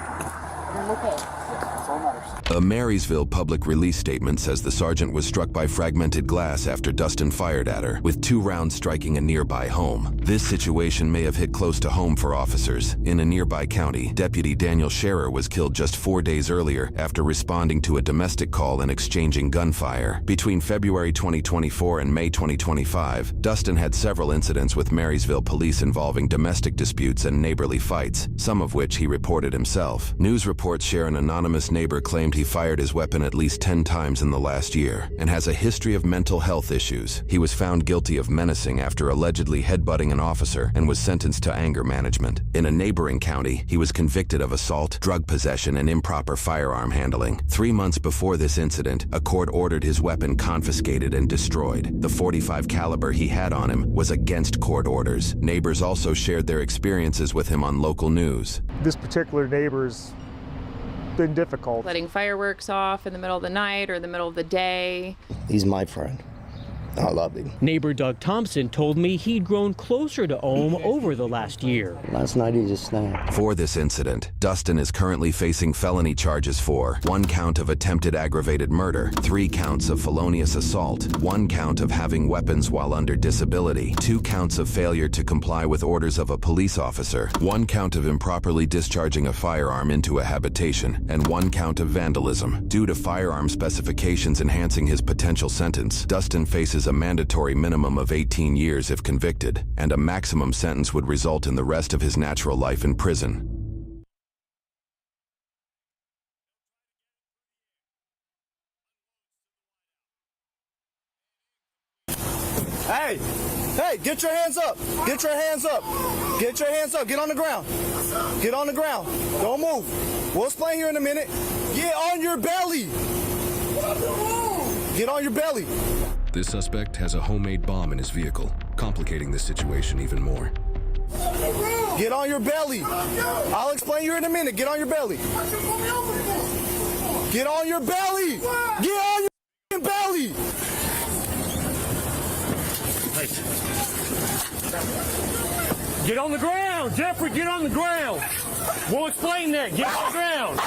Speaker 27: And I'm okay. That's all matters.
Speaker 25: A Marysville public release statement says the sergeant was struck by fragmented glass after Dustin fired at her, with 2 rounds striking a nearby home. This situation may have hit close to home for officers. In a nearby county, Deputy Daniel Scherer was killed just 4 days earlier after responding to a domestic call and exchanging gunfire. Between February 2024 and May 2025, Dustin had several incidents with Marysville police involving domestic disputes and neighborly fights, some of which he reported himself. News reports share an anonymous neighbor claimed he fired his weapon at least 10 times in the last year and has a history of mental health issues. He was found guilty of menacing after allegedly headbutting an officer and was sentenced to anger management. In a neighboring county, he was convicted of assault, drug possession, and improper firearm handling. 3 months before this incident, a court ordered his weapon confiscated and destroyed. The .45 caliber he had on him was against court orders. Neighbors also shared their experiences with him on local news.
Speaker 11: This particular neighbor's been difficult.
Speaker 15: Letting fireworks off in the middle of the night or the middle of the day.
Speaker 6: He's my friend. I love him.
Speaker 17: Neighbor Doug Thompson told me he'd grown closer to Ohm over the last year.
Speaker 6: Last night he just snapped.
Speaker 25: For this incident, Dustin is currently facing felony charges for 1 count of attempted aggravated murder, 3 counts of felonious assault, 1 count of having weapons while under disability, 2 counts of failure to comply with orders of a police officer, 1 count of improperly discharging a firearm into a habitation, and 1 count of vandalism. Due to firearm specifications enhancing his potential sentence, Dustin faces a mandatory minimum of 18 years if convicted, and a maximum sentence would result in the rest of his natural life in prison.
Speaker 9: Hey, get your hands up. Get your hands up. Get your hands up. Get on the ground. Get on the ground. Don't move. We'll explain here in a minute. Get on your belly. Get on your belly.
Speaker 25: This suspect has a homemade bomb in his vehicle, complicating this situation even more.
Speaker 9: Get on your belly. I'll explain you in a minute. Get on your belly. Get on your belly. Get on your belly.
Speaker 17: Get on the ground, Jeffrey, get on the ground. We'll explain that. Get on the ground.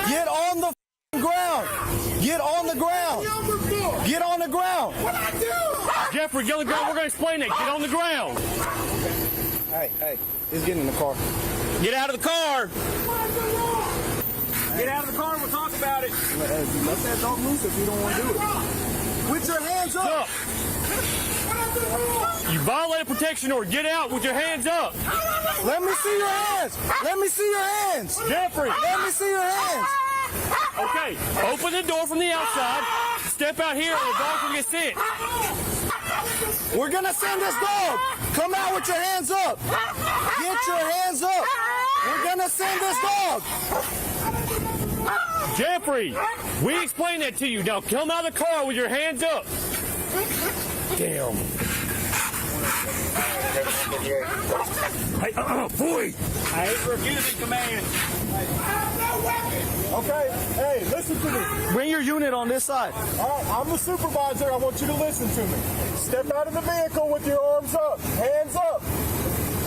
Speaker 9: Get on the ground. Get on the ground. Get on the ground.
Speaker 17: Jeffrey, get on the ground. We're going to explain it. Get on the ground.
Speaker 9: Hey, he's getting in the car.
Speaker 17: Get out of the car. Get out of the car. We'll talk about it.
Speaker 9: Let that dog loose if you don't want to do it. Put your hands up.
Speaker 17: You violated protection order. Get out with your hands up.
Speaker 9: Let me see your hands. Let me see your hands.
Speaker 17: Jeffrey.
Speaker 9: Let me see your hands.
Speaker 17: Okay, open the door from the outside. Step out here and the dog will get sent.
Speaker 9: We're going to send this dog. Come out with your hands up. Get your hands up. We're going to send this dog.
Speaker 17: Jeffrey, we explained that to you. Now come out of the car with your hands up. Damn.
Speaker 9: Hey, boy.
Speaker 17: I hate refusing command.
Speaker 9: Okay, hey, listen to me. Bring your unit on this side. All right, I'm the supervisor. I want you to listen to me. Step out of the vehicle with your arms up. Hands up.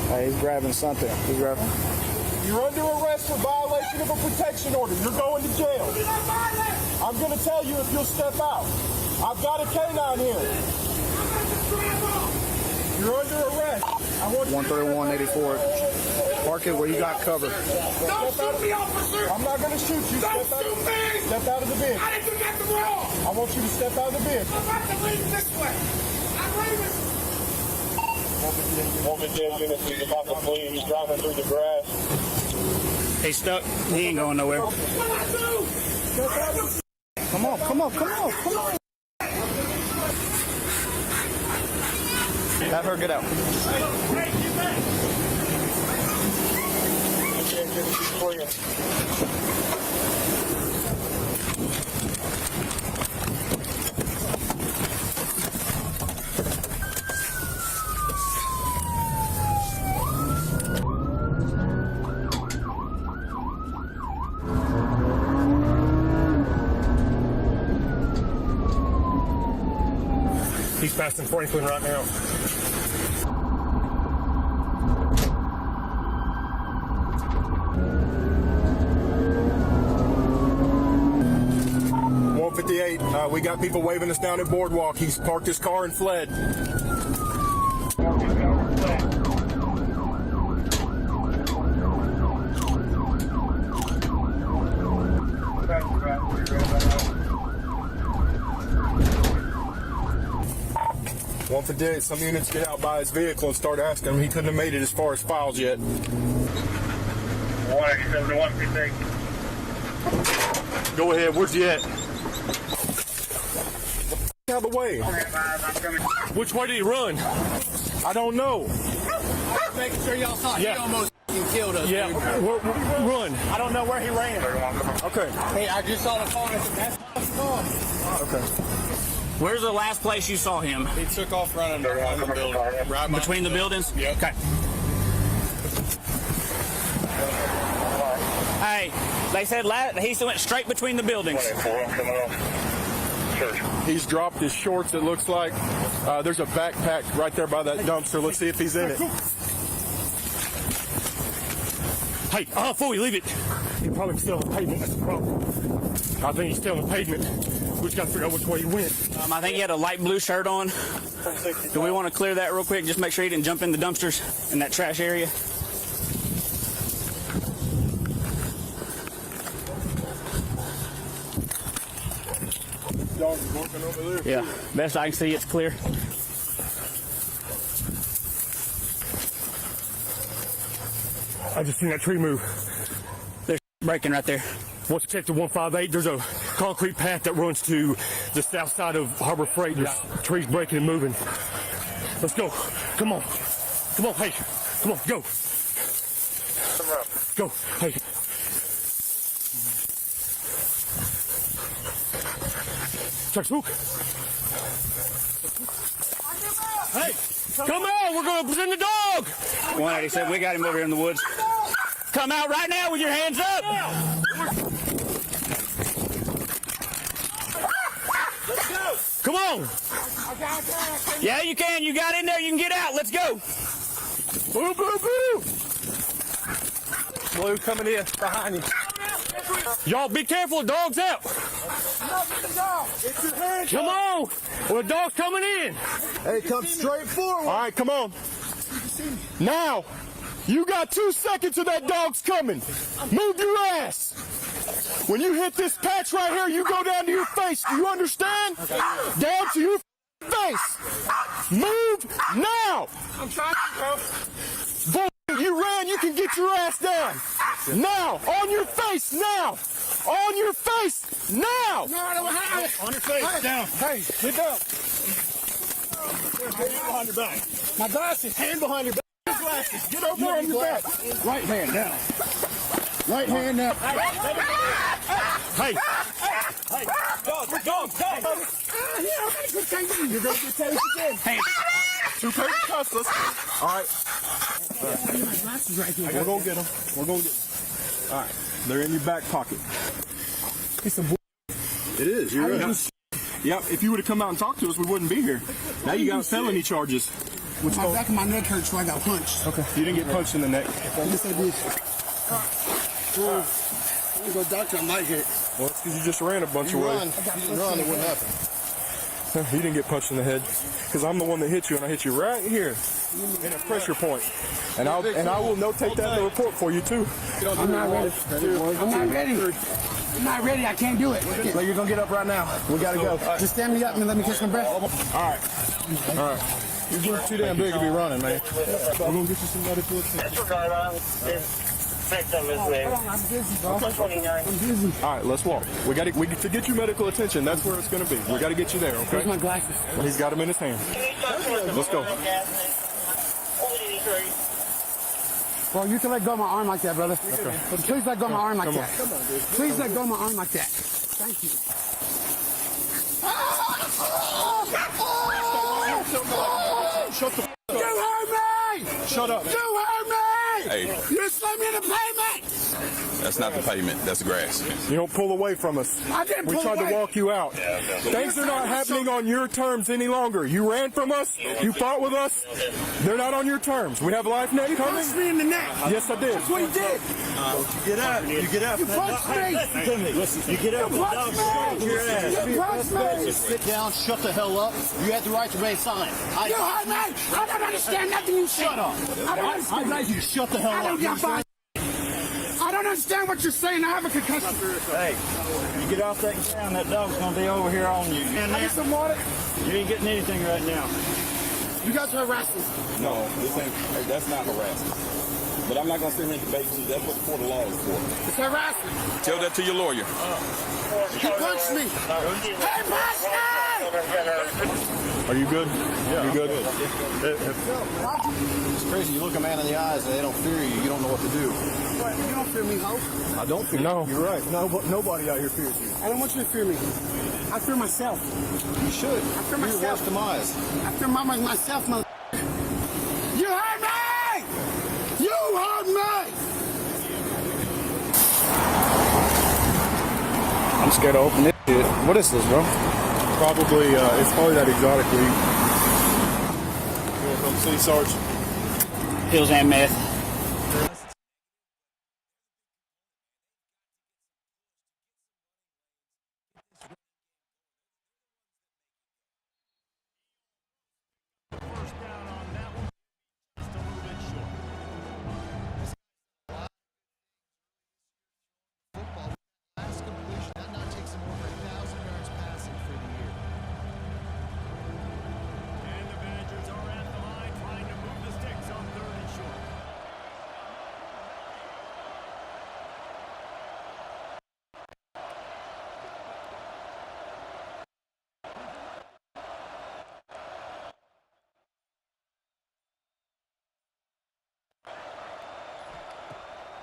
Speaker 9: Hey, he's grabbing something. He's grabbing. You're under arrest for violation of a protection order. You're going to jail. I'm going to tell you if you'll step out. I've got a canine here. You're You're under arrest. I want
Speaker 11: 131-84. Park it where you got cover.
Speaker 16: Don't shoot me, officer!
Speaker 9: I'm not going to shoot you.
Speaker 16: Don't shoot me!
Speaker 9: Step out of the vehicle.
Speaker 16: I didn't get the wrong!
Speaker 9: I want you to step out of the vehicle.
Speaker 16: I'm about to leave this way. I'm leaving.
Speaker 9: 158 units is about to flee. He's driving through the grass.
Speaker 11: He's stuck. He ain't going nowhere.
Speaker 16: What I do?
Speaker 11: Come on, come on, come on, come on. Have her get out.
Speaker 9: He's passing Franklin right now. We got people waving us down at Boardwalk. He's parked his car and fled. One for dead. Some units get out by his vehicle and start asking him. He couldn't have made it as far as Files yet. 171. Go ahead. Where's he at? Out of the way. Which way did he run? I don't know.
Speaker 6: Making sure y'all saw.
Speaker 9: Yeah.
Speaker 6: He almost killed us.
Speaker 9: Yeah. Run.
Speaker 6: I don't know where he ran.
Speaker 9: Okay.
Speaker 6: Hey, I just saw the car. That's the car.
Speaker 9: Okay.
Speaker 11: Where's the last place you saw him?
Speaker 9: He took off running behind the building. Right
Speaker 11: between the buildings?
Speaker 9: Yep.
Speaker 11: Okay. Hey, they said he went straight between the buildings.
Speaker 9: He's dropped his shorts, it looks like. There's a backpack right there by that dumpster. Let's see if he's in it.
Speaker 17: Hey, Foley, leave it. He's probably still on the pavement. That's the problem. I think he's still on the pavement. We just got to figure out which way he went.
Speaker 11: I think he had a light blue shirt on. Do we want to clear that real quick? Just make sure he didn't jump in the dumpsters in that trash area.
Speaker 9: Dog's working over there.
Speaker 11: Yeah, best I can see, it's clear.
Speaker 17: I just seen that tree move.
Speaker 11: There's breaking right there.
Speaker 17: Once you check the 158, there's a concrete path that runs to the south side of Harbor Freight. There's trees breaking and moving. Let's go. Come on. Come on, hey. Come on, go. Go, hey. Chuck Spook. Hey, come on, we're going to present the dog.
Speaker 11: 187, we got him over here in the woods. Come out right now with your hands up.
Speaker 16: Let's go.
Speaker 17: Come on.
Speaker 11: Yeah, you can. You got in there. You can get out. Let's go.
Speaker 17: Boo, boo, boo.
Speaker 9: Blue coming in behind you.
Speaker 17: Y'all be careful, the dog's out. Come on. Well, the dog's coming in.
Speaker 9: Hey, come straight forward. All right, come on. Now, you got 2 seconds till that dog's coming. Move your ass. When you hit this patch right here, you go down to your face. Do you understand? Down to your face. Move now.
Speaker 16: I'm trying to, bro.
Speaker 9: You ran, you can get your ass down. Now, on your face, now. On your face, now.
Speaker 16: No, I don't have it.
Speaker 9: On your face,
Speaker 16: Hey.
Speaker 9: down. Hey, get down. Hand behind your back.
Speaker 16: My glasses.
Speaker 9: Hand behind your back. Your glasses. Get over on your back. Right hand down. Right hand now.
Speaker 17: Hey.
Speaker 9: Hey. Dog. You're going to get tased again.
Speaker 11: Hey.
Speaker 9: 2 pairs of cuffs. All right. We're going to get them. We're going to get them. All right. They're in your back pocket. It's some It is. You're right. Yep. If you would have come out and talked to us, we wouldn't be here. Now you got felony charges.
Speaker 6: My back of my neck hurts, so I got punched.
Speaker 9: Okay. You didn't get punched in the neck.
Speaker 6: Yes, I did. You go doctor, I might hit.
Speaker 9: Well, it's because you just ran a bunch of ways.
Speaker 6: Run, it wouldn't happen.
Speaker 9: You didn't get punched in the head. Because I'm the one that hit you, and I hit you right here. in a pressure point. And I will notate that in the report for you too.
Speaker 6: I'm not ready. I'm not ready. I'm not ready. I can't do it.
Speaker 9: So you're gonna get up right now. We gotta go.
Speaker 6: Just stand me up and let me catch my breath.
Speaker 9: All right. You're getting too damn big to be running, man. We're gonna get you some medical attention.
Speaker 6: I'm busy, bro. I'm busy.
Speaker 9: All right, let's walk. To get you medical attention. That's where it's gonna be. We gotta get you there, okay?
Speaker 6: Where's my glasses?
Speaker 9: He's got them in his hand. Let's go.
Speaker 6: Bro, you can let go of my arm like that, brother.
Speaker 9: Okay.
Speaker 6: Please let go of my arm like
Speaker 9: Come
Speaker 6: that.
Speaker 9: on.
Speaker 6: Please let go of my arm like that. Thank you.
Speaker 9: Shut the
Speaker 6: You heard me!
Speaker 9: Shut up.
Speaker 6: You heard me!
Speaker 1: Hey.
Speaker 6: You slammed me in the pavement!
Speaker 1: That's not the pavement. That's the grass.
Speaker 9: You don't pull away from us.
Speaker 6: I didn't
Speaker 9: We
Speaker 6: pull
Speaker 9: tried
Speaker 6: away.
Speaker 9: to walk you out. Things are not happening on your terms any longer. You ran from us. You fought with us. They're not on your terms. We have Life Net coming.
Speaker 6: Punched me in the neck.
Speaker 9: Yes, I did.
Speaker 6: That's what you did.
Speaker 9: You get up. You get up.
Speaker 6: You punched me.
Speaker 9: Listen, you get up.
Speaker 6: You punched me. You punched me.
Speaker 14: Sit down, shut the hell up. You had the right to remain silent.
Speaker 6: You heard me. I don't understand nothing you said.
Speaker 14: Shut up.
Speaker 6: I don't understand.
Speaker 14: I advise you to shut the hell
Speaker 6: I
Speaker 14: up.
Speaker 6: don't understand what you're saying. I have a concussion.
Speaker 12: Hey, you get off that ground, that dog's gonna be over here on you.
Speaker 6: I get some water.
Speaker 12: You ain't getting anything right now.
Speaker 6: You guys are harassing.
Speaker 1: No, that's not harassment. But I'm not going to sit here and debate you. That's what the court of law is for.
Speaker 6: It's harassment.
Speaker 1: Tell that to your lawyer.
Speaker 6: He punched me. He punched me!
Speaker 9: Are you good? Yeah. You good?
Speaker 14: It's crazy. You look a man in the eyes and they don't fear you. You don't know what to do.
Speaker 6: You don't fear me, ho.
Speaker 9: I don't fear you. No. You're right. Nobody out here fears you.
Speaker 6: I don't want you to fear me. I fear myself.
Speaker 14: You should.
Speaker 6: I fear myself.
Speaker 14: Your worst demise.
Speaker 6: I fear myself, mother. You heard me! You heard me!
Speaker 9: I'm scared to open this shit. What is this, bro? Probably, it's probably that exotic weed. From City Sarge.
Speaker 12: Pills and meth.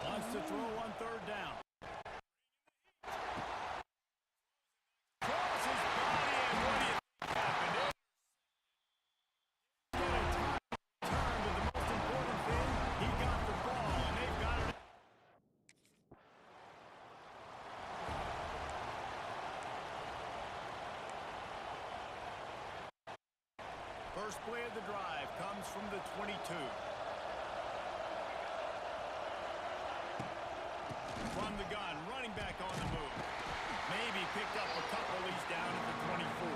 Speaker 16: Wants to throw on third down. Crosses body, and what do you think happened? Get a turn to the most important thing. He got the ball, and they've got it. First play of the drive comes from the 22. From the gun, running back on the move. Maybe picked up a couple. He's down at the 24.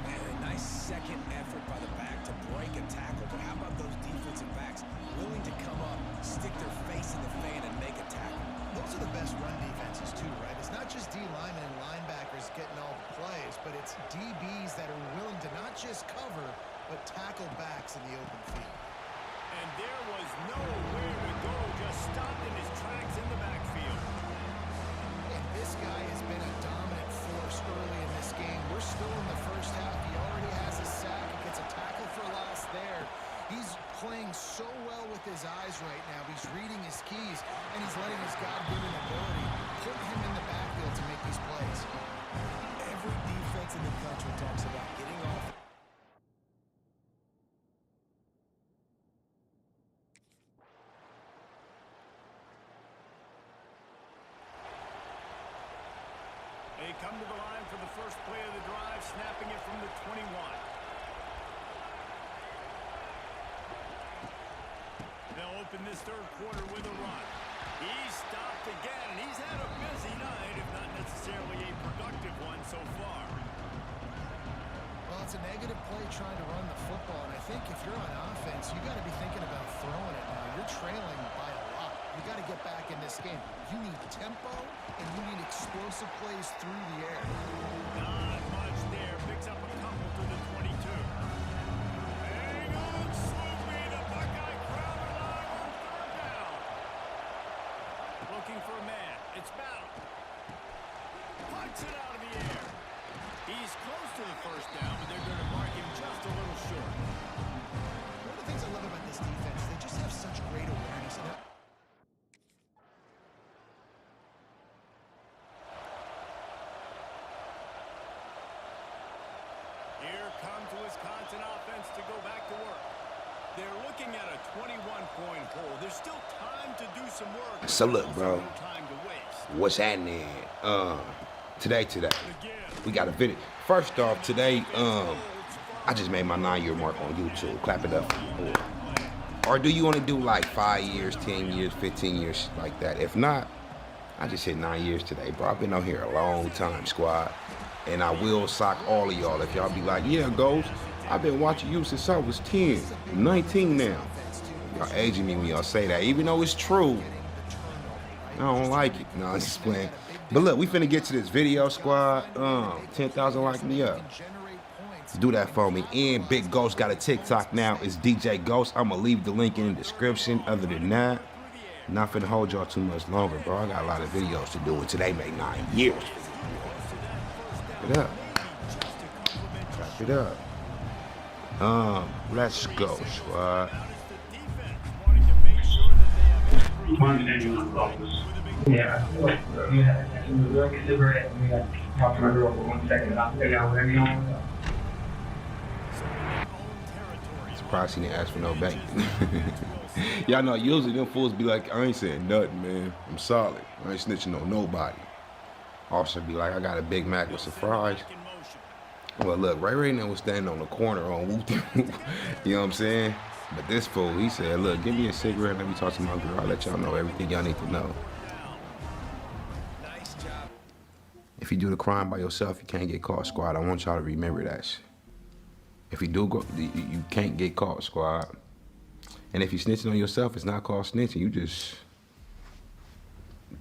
Speaker 18: Man, a nice second effort by the back to break a tackle. But how about those defensive backs willing to come up, stick their face in the fan, and make a tackle?
Speaker 8: Those are the best run defenses too, right? It's not just D linemen and linebackers getting all the plays, but it's DBs that are willing to not just cover, but tackle backs in the open field.
Speaker 16: And there was nowhere to go, just stopped in his tracks in the backfield.
Speaker 8: And this guy has been a dominant force early in this game. We're still in the first half. He already has a sack. He gets a tackle for loss there. He's playing so well with his eyes right now. He's reading his keys, and he's letting his God-given ability put him in the backfield to make these plays.
Speaker 18: Every defense in the country talks about getting off.
Speaker 16: They come to the line for the first play of the drive, snapping it from the 21. They'll open this third quarter with a run. He's stopped again, and he's had a busy night, if not necessarily a productive one so far.
Speaker 8: Well, it's a negative play trying to run the football. football, and I think if you're on offense, you got to be thinking about throwing it now. You're trailing by a lot. You got to get back in this game. You need tempo, and you need explosive plays through the air.
Speaker 16: Not much there. Picks up a couple through the 22. Hang on, Sloopy. The Buckeye crowd alive on third down. Looking for a man. It's Battle. Punts it out of the air. He's close to the first down, but they're going to mark him just a little short.
Speaker 8: One of the things I love about this defense, they just have such great awareness.
Speaker 16: Here comes the Wisconsin offense to go back to work. They're looking at a 21-point hole. There's still time to do some work.
Speaker 2: So look, bro, what's happening? Today, we got a video. First off, today, I just made my 9-year mark on YouTube. Clap it up. Or do you want to do like 5 years, 10 years, 15 years, like that? If not, I just hit 9 years today, bro. I've been on here a long time, squad. And I will sock all of y'all if y'all be like, yeah, Ghost, I've been watching you since I was 10. I'm 19 now. Y'all aging me when y'all say that. Even though it's true, I don't like it. No, I'm just playing. But look, we finna get to this video, squad. 10,000 like me up. Do that for me. And Big Ghost got a TikTok now. It's DJ Ghost. I'm gonna leave the link in the description. Other than that, not finna hold y'all too much longer, bro. I got a lot of videos to do, and today made 9 years. Clap it up. Clap it up. Let's go, squad.
Speaker 3: Yeah, talk to my girl for 1 second. I'll figure out whatever you want.
Speaker 2: Surprised he didn't ask for no bacon. Y'all know, usually them fools be like, I ain't saying nothing, man. I'm solid. I ain't snitching on nobody. Officer be like, I got a Big Mac with some fries. Well, look, Ray now was standing on the corner on Whoop. You know what I'm saying? But this fool, he said, look, give me a cigarette, let me talk to my girl. I'll let y'all know everything y'all need to know. If you do the crime by yourself, you can't get caught, squad. I want y'all to remember that shit. If you do go, you can't get caught, squad. And if you're snitching on yourself, it's not called snitching. You just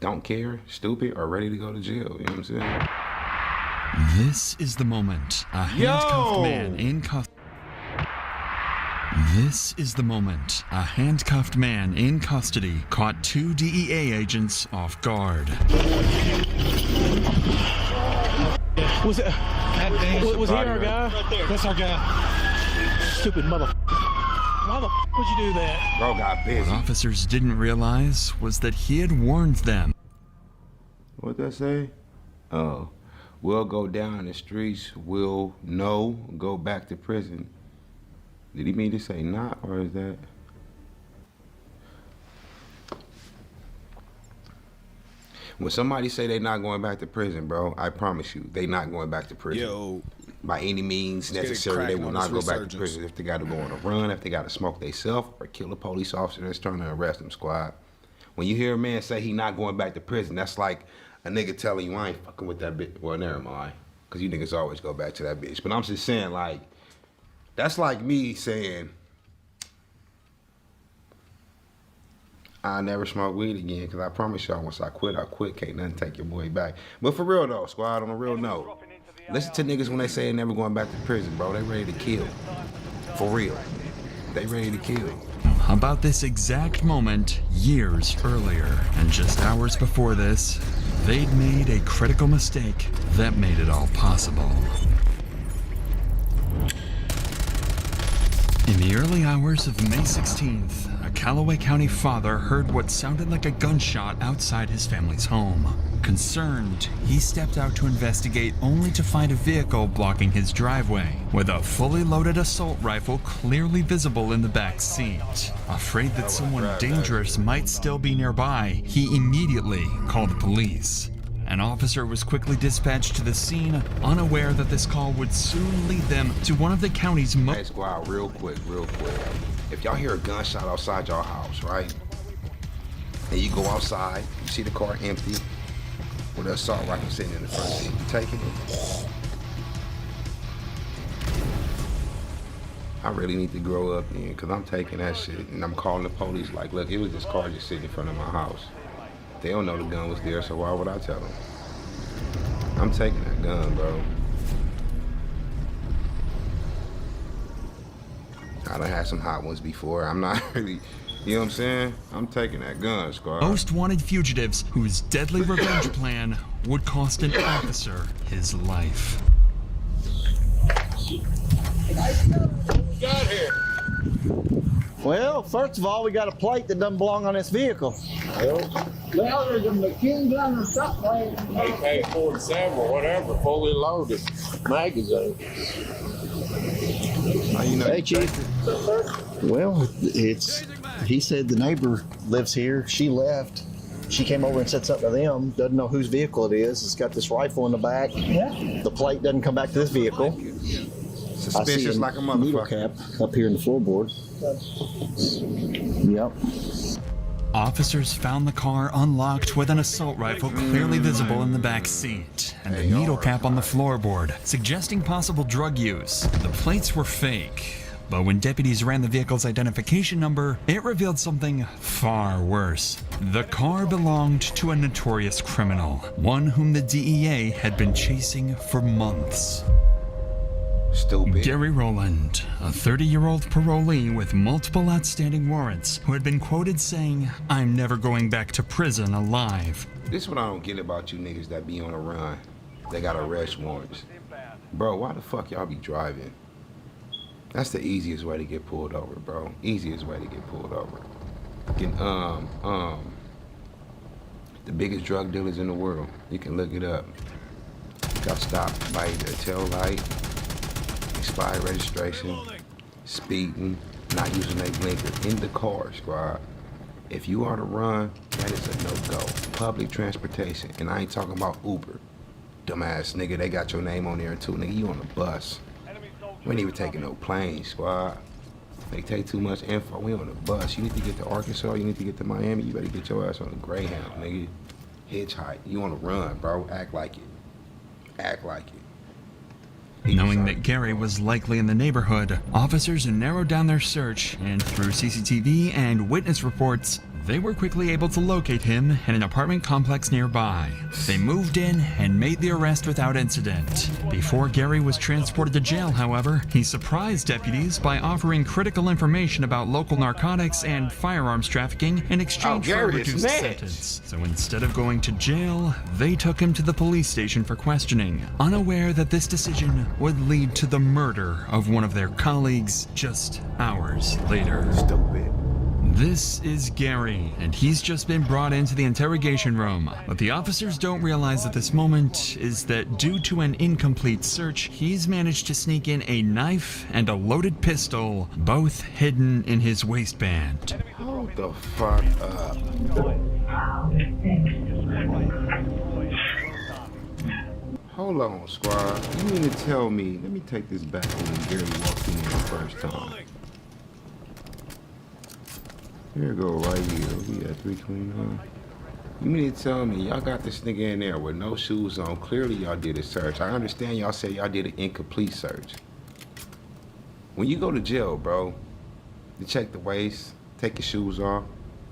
Speaker 2: don't care, stupid, or ready to go to jail. You know what I'm saying?
Speaker 20: This is the moment. A handcuffed man in custody. This is the moment. A handcuffed man in custody caught 2 DEA agents off guard.
Speaker 11: Was it? Was he our guy? Right there. That's our guy. Stupid mother. Why the would you do that?
Speaker 2: Bro got busy.
Speaker 20: What officers didn't realize was that he had warned them.
Speaker 2: What'd that say? Oh, we'll go down the streets. We'll go back to prison. Did he mean to say not, or is that? When somebody say they not going back to prison, bro, I promise you, they not going back to prison.
Speaker 21: Yo.
Speaker 2: By any means necessary, they will not go back to prison. If they got to go on a run, if they got to smoke themselves, or kill a police officer that's trying to arrest them, squad. When you hear a man say he not going back to prison, that's like a nigga telling you, I ain't fucking with that bitch. Well, never mind, because you niggas always go back to that bitch. But I'm just saying, like, that's like me saying, I'll never smoke weed again, because I promise y'all, once I quit, can't nothing take your boy back. But for real though, squad, on a real note, listen to niggas when they say they never going back to prison, bro. They ready to kill. For real. They ready to kill.
Speaker 20: About this exact moment years earlier, and just hours before this, they'd made a critical mistake that made it all possible. In the early hours of May 16th, a Callaway County father heard what sounded like a gunshot outside his family's home. Concerned, he stepped out to investigate only to find a vehicle blocking his driveway, with a fully loaded assault rifle clearly visible in the back seat. Afraid that someone dangerous might still be nearby, he immediately called the police. An officer was quickly dispatched to the scene, unaware that this call would soon lead them to one of the county's most—
Speaker 2: Hey, squad, real quick. If y'all hear a gunshot outside y'all house, right? And you go outside, you see the car empty, with an assault rifle sitting in the front seat, you taking it? I really need to grow up then, because I'm taking that shit and I'm calling the police like, look, it was this car just sitting in front of my house. They don't know the gun was there, so why would I tell them? I'm taking that gun, bro. I done had some hot ones before. I'm not really, you know what I'm saying? I'm taking that gun, squad.
Speaker 20: Most wanted fugitives whose deadly revenge plan would cost an officer his life.
Speaker 5: Got here. Well, first of all, we got a plate that doesn't belong on this vehicle.
Speaker 6: Well, there's a machine gun or something.
Speaker 9: AK-47 or whatever, fully loaded magazine.
Speaker 5: Hey, Chief. Well, he said the neighbor lives here. She left. She came over and said something to them. Doesn't know whose vehicle it is. It's got this rifle in the back. Yeah. The plate doesn't come back to this vehicle.
Speaker 2: Suspicious like a motherfucker.
Speaker 5: Needle cap up here in the floorboard. Yep.
Speaker 20: Officers found the car unlocked with an assault rifle clearly visible in the back seat, and the needle cap on the floorboard, suggesting possible drug use. The plates were fake, but when deputies ran the vehicle's identification number, it revealed something far worse. The car belonged to a notorious criminal, one whom the DEA had been chasing for months.
Speaker 2: Stupid.
Speaker 20: Gary Rowland, a 30-year-old parolee with multiple outstanding warrants, who had been quoted saying, "I'm never going back to prison alive."
Speaker 2: This is what I don't get about you niggas that be on a run. They got arrest warrants. Bro, why the fuck y'all be driving? That's the easiest way to get pulled over, bro. Easiest way to get pulled over. The biggest drug dealers in the world. You can look it up. Got stopped by either a tail light, expired registration, speeding, not using a blinker in the car, squad. If you are to run, that is a no-go. Public transportation, and I ain't talking about Uber. Dumbass nigga, they got your name on there too. Nigga, you on the bus. We ain't even taking no planes, squad. They take too much info. We on the bus. You need to get to Arkansas, you need to get to Miami, you better get your ass on the Greyhound, nigga. Hitchhike. You on the run, bro. Act like it. Act like it.
Speaker 20: Knowing that Gary was likely in the neighborhood, officers narrowed down their search, and through CCTV and witness reports, they were quickly able to locate him in an apartment complex nearby. They moved in and made the arrest without incident. Before Gary was transported to jail, however, he surprised deputies by offering critical information about local narcotics and firearms trafficking in exchange for a reduced sentence. So instead of going to jail, they took him to the police station for questioning, unaware that this decision would lead to the murder of one of their colleagues just hours later.
Speaker 2: Stupid.
Speaker 20: This is Gary, and he's just been brought into the interrogation room. What the officers don't realize at this moment is that due to an incomplete search, he's managed to sneak in a knife and a loaded pistol, both hidden in his waistband.
Speaker 2: Hold the fuck up. Hold on, squad. You mean to tell me, let me take this back when Gary walked in the first time. Here we go, right here. We got 329. You mean to tell me y'all got this nigga in there with no shoes on? Clearly y'all did a search. I understand y'all say y'all did an incomplete search. When you go to jail, bro, you check the waist, take your shoes off,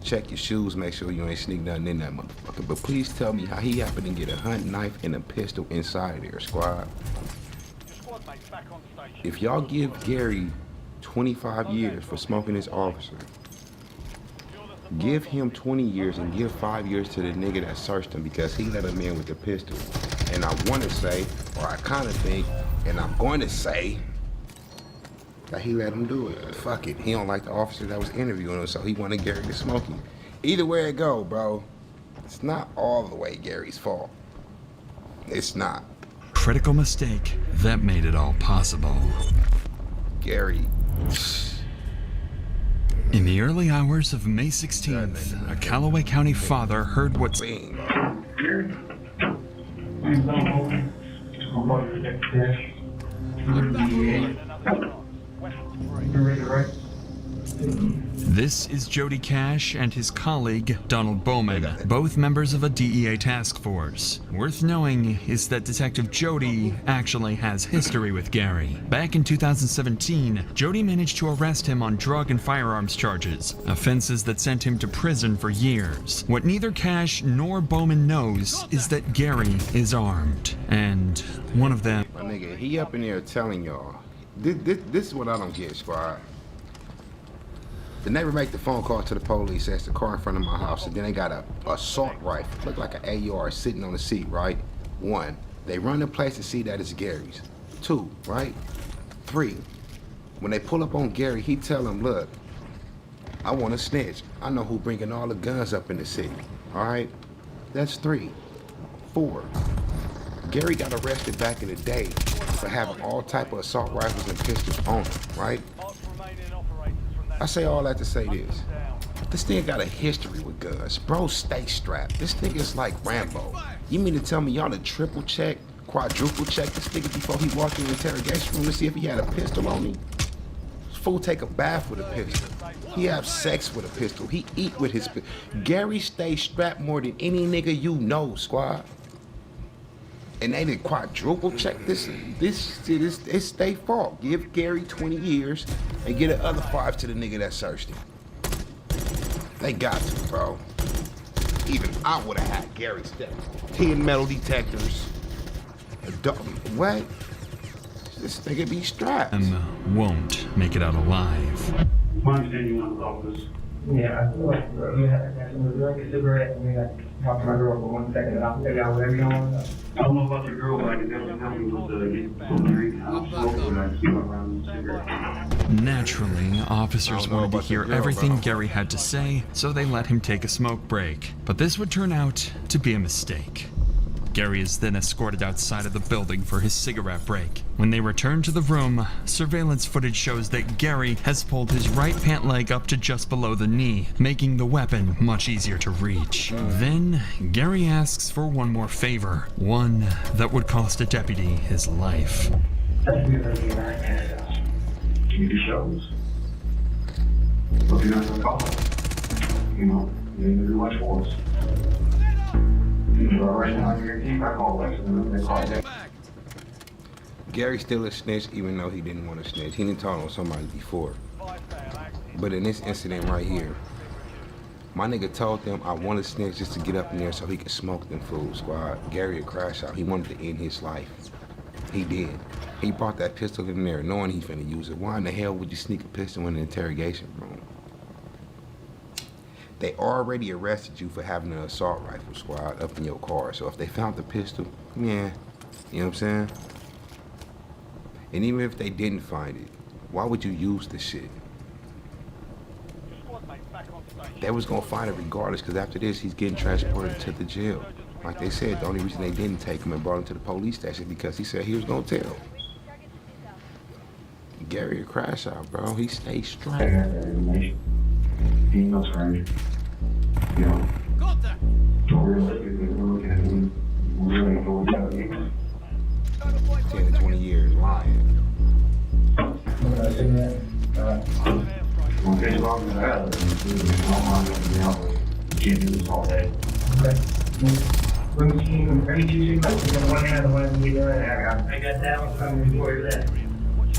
Speaker 2: check your shoes, make sure you ain't sneak nothing in that motherfucker. But please tell me how he happened to get a hunting knife and a pistol inside of there, squad. If y'all give Gary 25 years for smoking his officer, give him 20 years and give 5 years to the nigga that searched him because he let him in with the pistol. And I want to say, or I kind of think, and I'm going to say, that he let him do it. Fuck it. He don't like the officer that was interviewing him, so he wanted Gary to smoke him. Either way it go, bro, it's not all the way Gary's fault. It's not.
Speaker 20: Critical mistake that made it all possible.
Speaker 2: Gary.
Speaker 20: In the early hours of May 16th, a Callaway County father heard what's... This is Jody Cash and his colleague, Donald Bowman, both members of a DEA task force. Worth knowing is that Detective Jody actually has history with Gary. Back in 2017, Jody managed to arrest him on drug and firearms charges, offenses that sent him to prison for years. What neither Cash nor Bowman knows is that Gary is armed, and one of them...
Speaker 2: My nigga, he up in there telling y'all, this is what I don't get, squad. The neighbor make the phone call to the police, says the car in front of my house, and then they got a assault rifle, look like an AR sitting on the seat, right? 1, they run the place to see that it's Gary's. 2, right? 3, when they pull up on Gary, he tell them, look, I want to snitch. I know who bringing all the guns up in the city, all right? That's 3. 4, Gary got arrested back in the day for having all type of assault rifles and pistols on him, right? I say all that to say this. This nigga got a history with guns. Bro, stay strapped. This nigga's like Rambo. You mean to tell me y'all done triple check, quadruple check this nigga before he walked in the interrogation room to see if he had a pistol on him? This fool take a bath with a pistol. He have sex with a pistol. He eat with his pistol. Gary stay strapped more than any nigga you know, squad. And they did quadruple check this. It's their fault. Give Gary 20 years and get the other 5 to the nigga that searched him. They got to, bro. Even I would have had Gary step. 10 metal detectors. What? This nigga be strapped.
Speaker 20: Won't make it out alive.
Speaker 3: My understanding you want the office. Yeah, I feel like you had like a cigarette and we got to talk to my girl for 1 second and I'll figure out whatever you want. I don't know about your girl, but I can definitely help you with get some drink. I'm smoking and I just go around the cigarette.
Speaker 20: Naturally, officers wanted to hear everything Gary had to say, so they let him take a smoke break. But this would turn out to be a mistake. Gary is then escorted outside of the building for his cigarette break. When they return to the room, surveillance footage shows that Gary has pulled his right pant leg up to just below the knee, making the weapon much easier to reach. Then, Gary asks for one more favor, one that would cost a deputy his life.
Speaker 3: Give me the shows. But you're not gonna call it. You know, you ain't gonna do much for us. Right now, you're gonna keep our call Lexington and they call it.
Speaker 2: Gary still a snitch even though he didn't want to snitch. He didn't talk on somebody before. But in this incident right here, my nigga told them I want to snitch just to get up in there so he could smoke them fools, squad. Gary a crash out. He wanted to end his life. He did. He brought that pistol in there knowing he finna use it. Why in the hell would you sneak a pistol in the interrogation room? They already arrested you for having an assault rifle, squad, up in your car. So if they found the pistol, yeah, you know what I'm saying? And even if they didn't find it, why would you use this shit? They was gonna find it regardless, because after this, he's getting transported to the jail. Like they said, the only reason they didn't take him and brought him to the police station because he said he was gonna tell. Gary a crash out, bro. He stayed straight.
Speaker 3: He knows right. You know, realistically, we're looking at him. We're really going to
Speaker 2: 10 to 20 years lying.
Speaker 3: Okay, as long as I have it, I'm not going to be out with you. Can't do this all day. Okay. Bring the team, every Tuesday night, one hand and one knee. I got that one coming before you left.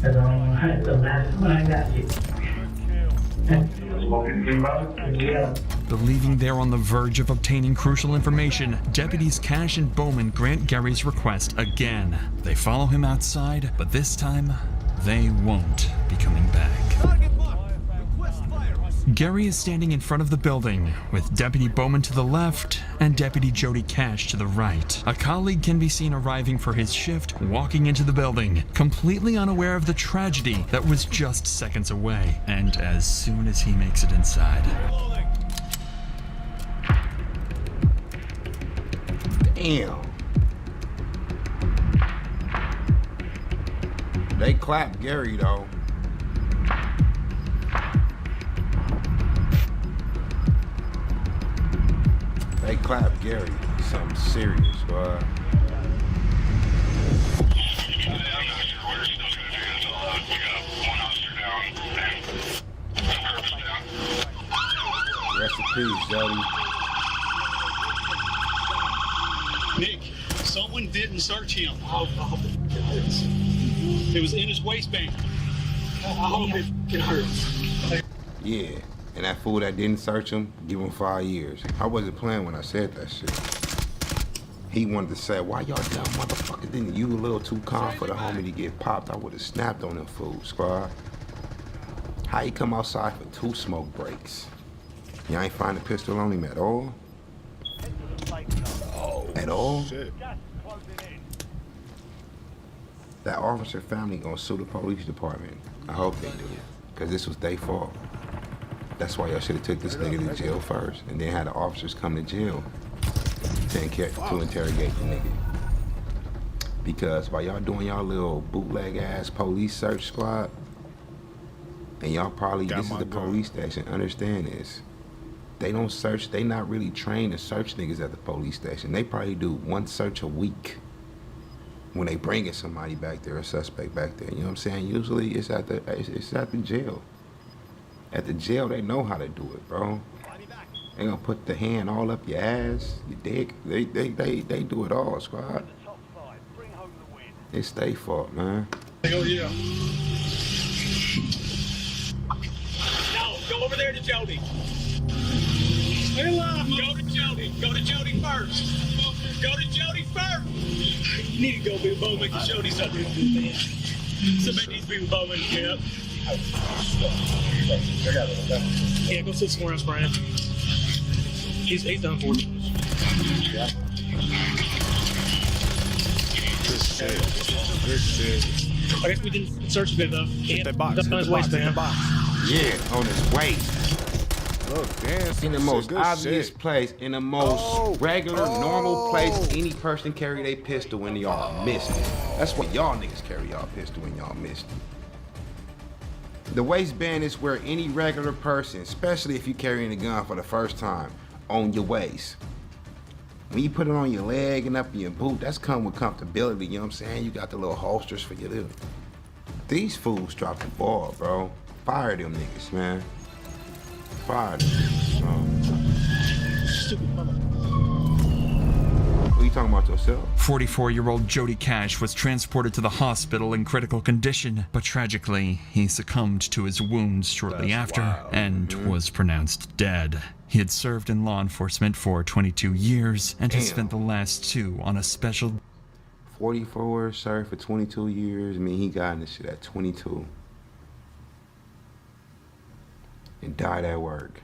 Speaker 3: That's the last one I got you.
Speaker 20: Believing they're on the verge of obtaining crucial information, deputies Cash and Bowman grant Gary's request again. They follow him outside, but this time, they won't be coming back. Gary is standing in front of the building, with Deputy Bowman to the left and Deputy Jody Cash to the right. A colleague can be seen arriving for his shift, walking into the building, completely unaware of the tragedy that was just seconds away. And as soon as he makes it inside...
Speaker 2: Damn. They clapped Gary, though. They clapped Gary. Something serious, bro. Rest in peace, Jody.
Speaker 16: Nick, someone didn't search him. It was in his waistband. I hope it can hurt.
Speaker 2: Yeah, and that fool that didn't search him, give him 5 years. I wasn't playing when I said that shit. He wanted to say, why y'all dumb motherfuckers didn't you a little too calm for the homie to get popped? I would have snapped on them fools, squad. How you come outside for 2 smoke breaks? You ain't find a pistol on him at all? At all?
Speaker 9: Shit.
Speaker 2: That officer family gonna sue the police department. I hope they do, cause this was their fault. That's why y'all should have took this nigga to jail first, and then had the officers come to jail to interrogate the nigga. Because while y'all doing y'all little bootleg ass police search squad, and y'all probably, this is the police station, understand this. They don't search, they not really trained to search niggas at the police station. They probably do 1 search a week when they bringing somebody back there, a suspect back there. You know what I'm saying? Usually it's at the jail. At the jail, they know how to do it, bro. They gonna put the hand all up your ass, your dick. They do it all, squad. It's their fault, man.
Speaker 16: Hell yeah. No, go over there to Jody. Stay alive, go to Jody. Go to Jody first. Go to Jody first. You need to go be Bowman and Jody something, man. Somebody needs to be with Bowman, yeah. Yeah, go sit somewhere else, Brian. He's done for you. Yeah.
Speaker 9: Good shit. Good shit.
Speaker 16: I guess we didn't search a bit though.
Speaker 9: Hit that box. Hit
Speaker 16: on his
Speaker 9: the box. Hit the
Speaker 16: waistband.
Speaker 9: box.
Speaker 2: Yeah, on his waist.
Speaker 9: Look, damn.
Speaker 2: In the most obvious place, in the most regular, normal place, any person carry their pistol when y'all missed it. That's what y'all niggas carry y'all pistol when y'all missed it. The waistband is where any regular person, especially if you're carrying a gun for the first time, on your waist. When you put it on your leg and up in your boot, that's come with comfortability, you know what I'm saying? You got the little holsters for your little. These fools dropped the ball, bro. Fire them niggas, man. Fire them niggas, bro.
Speaker 16: Stupid mother.
Speaker 2: What are you talking about yourself?
Speaker 20: 44-year-old Jody Cash was transported to the hospital in critical condition, but tragically, he succumbed to his wounds shortly after and was pronounced dead. He had served in law enforcement for 22 years and has spent the last 2 on a special...
Speaker 2: 44, served for 22 years. I mean, he got in this shit at 22. And died at work.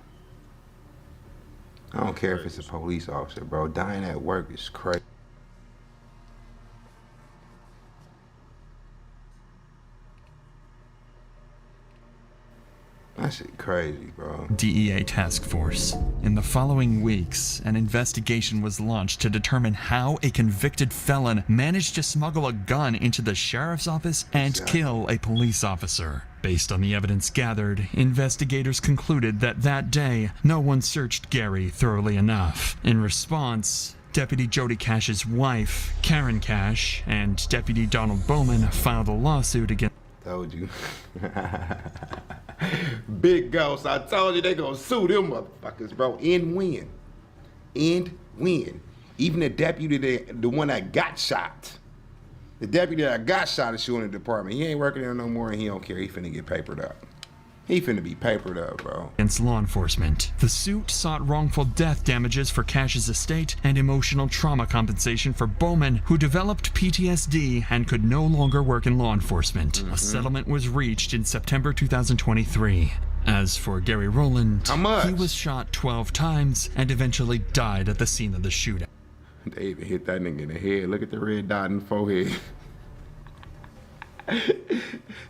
Speaker 2: I don't care if it's a police officer, bro. Dying at work is crazy. That shit crazy, bro.
Speaker 20: DEA task force. In the following weeks, an investigation was launched to determine how a convicted felon managed to smuggle a gun into the sheriff's office and kill a police officer. Based on the evidence gathered, investigators concluded that that day, no one searched Gary thoroughly enough. In response, Deputy Jody Cash's wife, Karen Cash, and Deputy Donald Bowman filed a lawsuit against...
Speaker 2: Told you. Big Ghost, I told you they gonna sue them motherfuckers, bro. And win. And win. Even the deputy, the one that got shot. The deputy that got shot is suing the department. He ain't working there no more and he don't care. He finna get papered up. He finna be papered up, bro.
Speaker 20: Against law enforcement. The suit sought wrongful death damages for Cash's estate and emotional trauma compensation for Bowman, who developed PTSD and could no longer work in law enforcement. A settlement was reached in September 2023. As for Gary Rowland, he was shot 12 times and eventually died at the scene of the shooting.
Speaker 2: They even hit that nigga in the head. Look at the red dot in the forehead.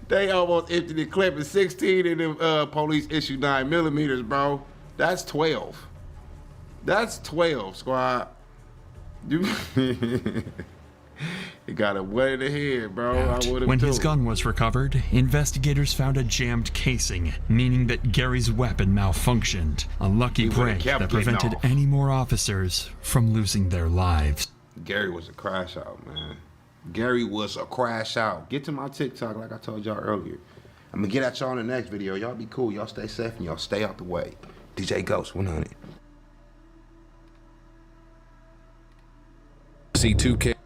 Speaker 2: They almost emptied the clip at 16 and the police issued 9mm, bro. That's 12. That's 12, squad. You got a wet in the head, bro. I would have
Speaker 20: When his gun was recovered, investigators found a jammed casing, meaning that Gary's weapon malfunctioned. A lucky break that prevented any more officers from losing their lives.
Speaker 2: Gary was a crash out, man. Gary was a crash out. Get to my TikTok like I told y'all earlier. I'm gonna get at y'all in the next video. Y'all be cool. Y'all stay safe and y'all stay out the way. DJ Ghost 100.
Speaker 25: C2K.